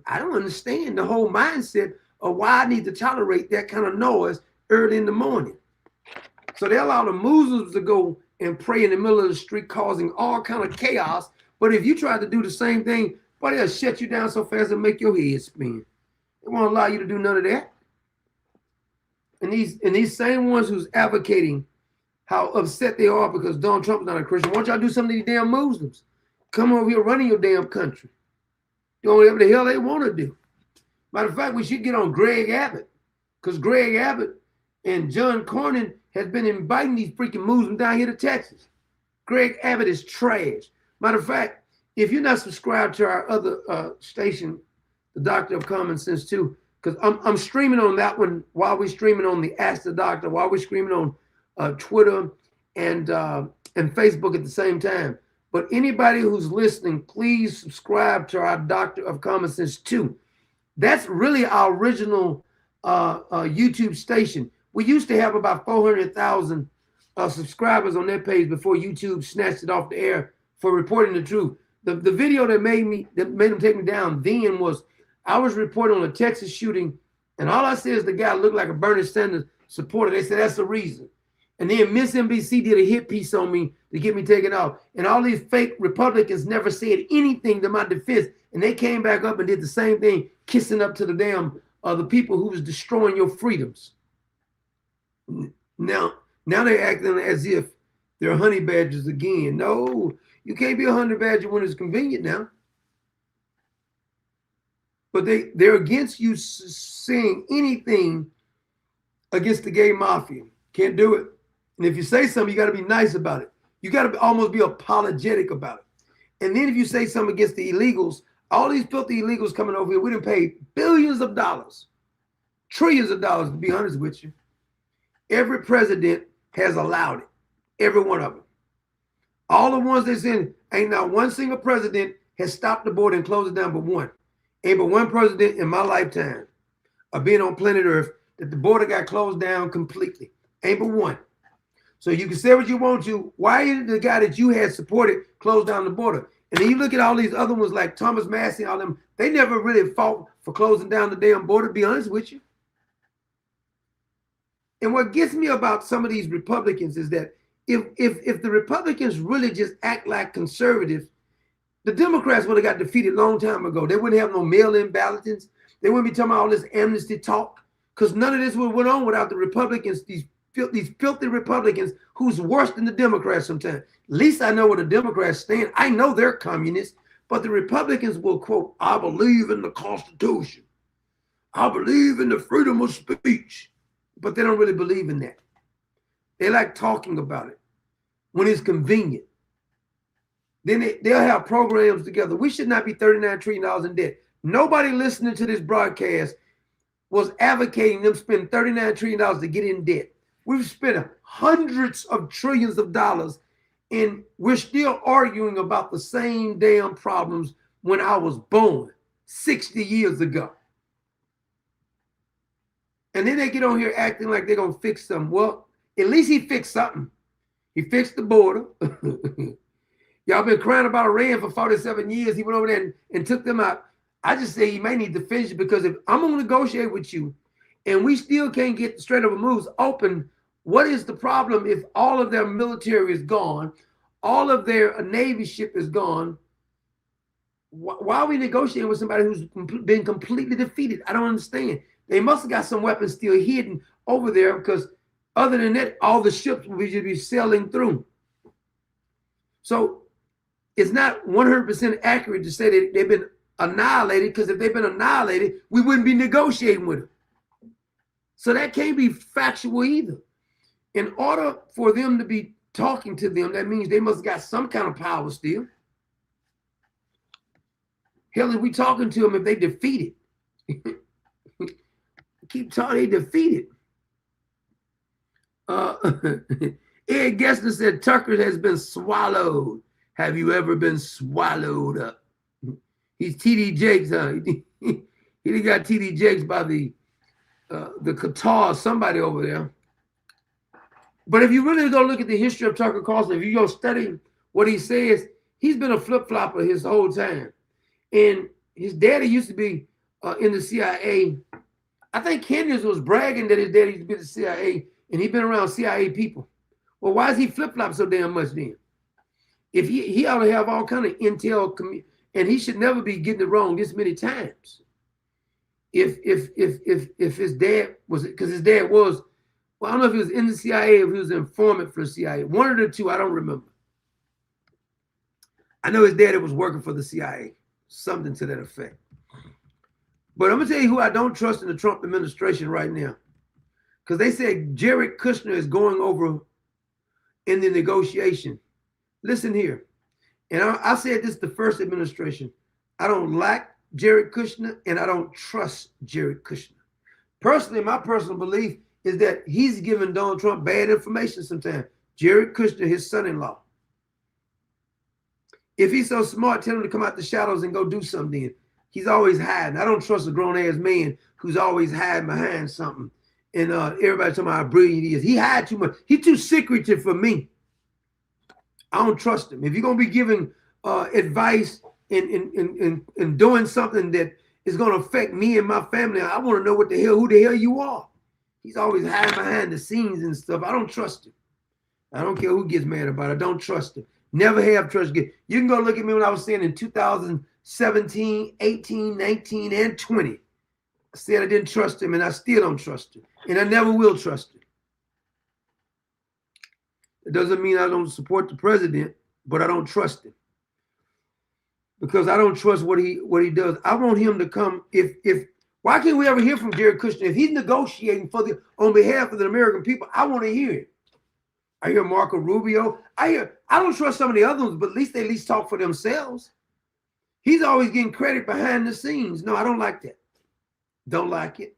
I don't understand the whole mindset of why I need to tolerate that kind of noise early in the morning. So they allow the Muslims to go and pray in the middle of the street, causing all kind of chaos. But if you try to do the same thing, boy, they'll shut you down so fast and make your head spin. They won't allow you to do none of that. And these same ones who's advocating how upset they are because Donald Trump's not a Christian, why don't y'all do something to these damn Muslims? Come over here running your damn country. Do whatever the hell they want to do. Matter of fact, we should get on Greg Abbott, because Greg Abbott and John Cornyn has been inviting these freaking Muslims down here to Texas. Greg Abbott is trash. Matter of fact, if you're not subscribed to our other station, the Doctor of Common Sense too, because I'm streaming on that one while we're streaming on the Ask the Doctor, while we're streaming on Twitter and Facebook at the same time. But anybody who's listening, please subscribe to our Doctor of Common Sense too. That's really our original YouTube station. We used to have about 400,000 subscribers on that page before YouTube snatched it off the air for reporting the truth. The video that made them take me down then was I was reporting on a Texas shooting, and all I said is the guy looked like a Bernie Sanders supporter. They said that's the reason. And then Miss NBC did a hit piece on me to get me taken off. And all these fake Republicans never said anything to my defense. And they came back up and did the same thing, kissing up to the damn the people who was destroying your freedoms. Now they're acting as if they're honey badgers again. No, you can't be a honey badger when it's convenient now. But they're against you saying anything against the gay mafia. Can't do it. And if you say something, you got to be nice about it. You got to almost be apologetic about it. And then if you say something against the illegals, all these filthy illegals coming over here, we done paid billions of dollars, trillions of dollars, to be honest with you. Every president has allowed it, every one of them. All the ones they send, ain't not one single president has stopped the border and closed it down but one. Ain't but one president in my lifetime of being on planet Earth that the border got closed down completely. Ain't but one. So you can say what you want to. Why did the guy that you had supported close down the border? And then you look at all these other ones like Thomas Massey, all them, they never really fought for closing down the damn border, to be honest with you. And what gets me about some of these Republicans is that if the Republicans really just act like conservatives, the Democrats would have got defeated a long time ago. They wouldn't have no mail-in ballots. They wouldn't be talking about all this amnesty talk, because none of this would have went on without the Republicans, these filthy Republicans who's worse than the Democrats sometimes. At least I know where the Democrats stand. I know they're communists, but the Republicans will quote, I believe in the Constitution. I believe in the freedom of speech. But they don't really believe in that. They like talking about it when it's convenient. Then they'll have programs together. We should not be $39 trillion in debt. Nobody listening to this broadcast was advocating them spend $39 trillion to get in debt. We've spent hundreds of trillions of dollars, and we're still arguing about the same damn problems when I was born 60 years ago. And then they get on here acting like they're going to fix something. Well, at least he fixed something. He fixed the border. Y'all been crying about Iran for 47 years. He went over there and took them out. I just say he may need to finish it, because if I'm going to negotiate with you and we still can't get the Strait of Hormuz open, what is the problem if all of their military is gone, all of their Navy ship is gone? Why are we negotiating with somebody who's been completely defeated? I don't understand. They must have got some weapons still hidden over there, because other than that, all the ships will just be sailing through. So it's not 100% accurate to say that they've been annihilated, because if they've been annihilated, we wouldn't be negotiating with them. So that can't be factual either. In order for them to be talking to them, that means they must have got some kind of power still. Hell, if we talking to them if they defeated? Keep talking, they defeated. Ed Gessner said Tucker has been swallowed. Have you ever been swallowed up? He's TD Jakes, huh? He got TD Jakes by the Qatar, somebody over there. But if you really go look at the history of Tucker Carlson, if you go study what he says, he's been a flip-flopper his whole time. And his daddy used to be in the CIA. I think Candace was bragging that his daddy used to be in the CIA, and he'd been around CIA people. Well, why is he flip-flop so damn much then? If he ought to have all kind of intel, and he should never be getting it wrong this many times. If his dad was, because his dad was, well, I don't know if he was in the CIA or if he was an informant for the CIA. One of the two, I don't remember. I know his daddy was working for the CIA, something to that effect. But I'm going to tell you who I don't trust in the Trump administration right now. Because they said Jared Kushner is going over in the negotiation. Listen here. And I said this the first administration. I don't like Jared Kushner, and I don't trust Jared Kushner. Personally, my personal belief is that he's giving Donald Trump bad information sometimes. Jared Kushner, his son-in-law. If he's so smart, tell him to come out the shadows and go do something. He's always hiding. I don't trust a grown-ass man who's always hiding behind something. And everybody talking about how brilliant he is. He hide too much. He's too secretive for me. I don't trust him. If you're going to be giving advice in doing something that is going to affect me and my family, I want to know who the hell you are. He's always hiding behind the scenes and stuff. I don't trust him. I don't care who gets mad about it. I don't trust him. Never have trust. You can go look at me when I was saying in 2017, 18, 19, and 20. I said I didn't trust him, and I still don't trust him. And I never will trust him. It doesn't mean I don't support the president, but I don't trust him. Because I don't trust what he does. I want him to come. Why can't we ever hear from Jared Kushner? If he's negotiating on behalf of the American people, I want to hear it. I hear Marco Rubio. I don't trust some of the other ones, but at least talk for themselves. He's always getting credit behind the scenes. No, I don't like that. Don't like it.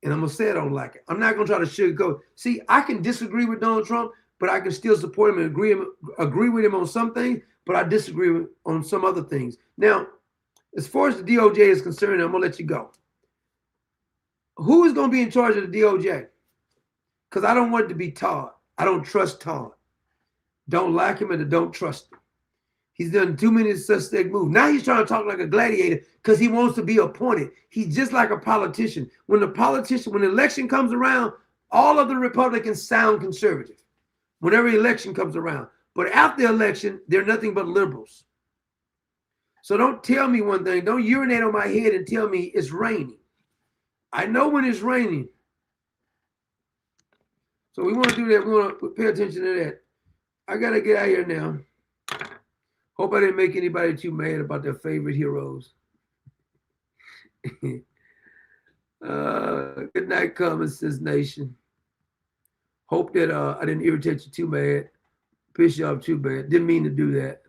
And I'm going to say I don't like it. I'm not going to try to sugarcoat. See, I can disagree with Donald Trump, but I can still support him and agree with him on some things, but I disagree on some other things. Now, as far as the DOJ is concerned, I'm going to let you go. Who is going to be in charge of the DOJ? Because I don't want it to be Todd. I don't trust Todd. Don't like him and I don't trust him. He's done too many suspect moves. Now he's trying to talk like a gladiator because he wants to be appointed. He's just like a politician. When the election comes around, all of the Republicans sound conservative. Whenever election comes around. But after the election, they're nothing but liberals. So don't tell me one thing. Don't urinate on my head and tell me it's raining. I know when it's raining. So we want to do that. We want to pay attention to that. I got to get out of here now. Hope I didn't make anybody too mad about their favorite heroes. Good night, Common Sense Nation. Hope that I didn't irritate you too bad, piss you off too bad. Didn't mean to do that.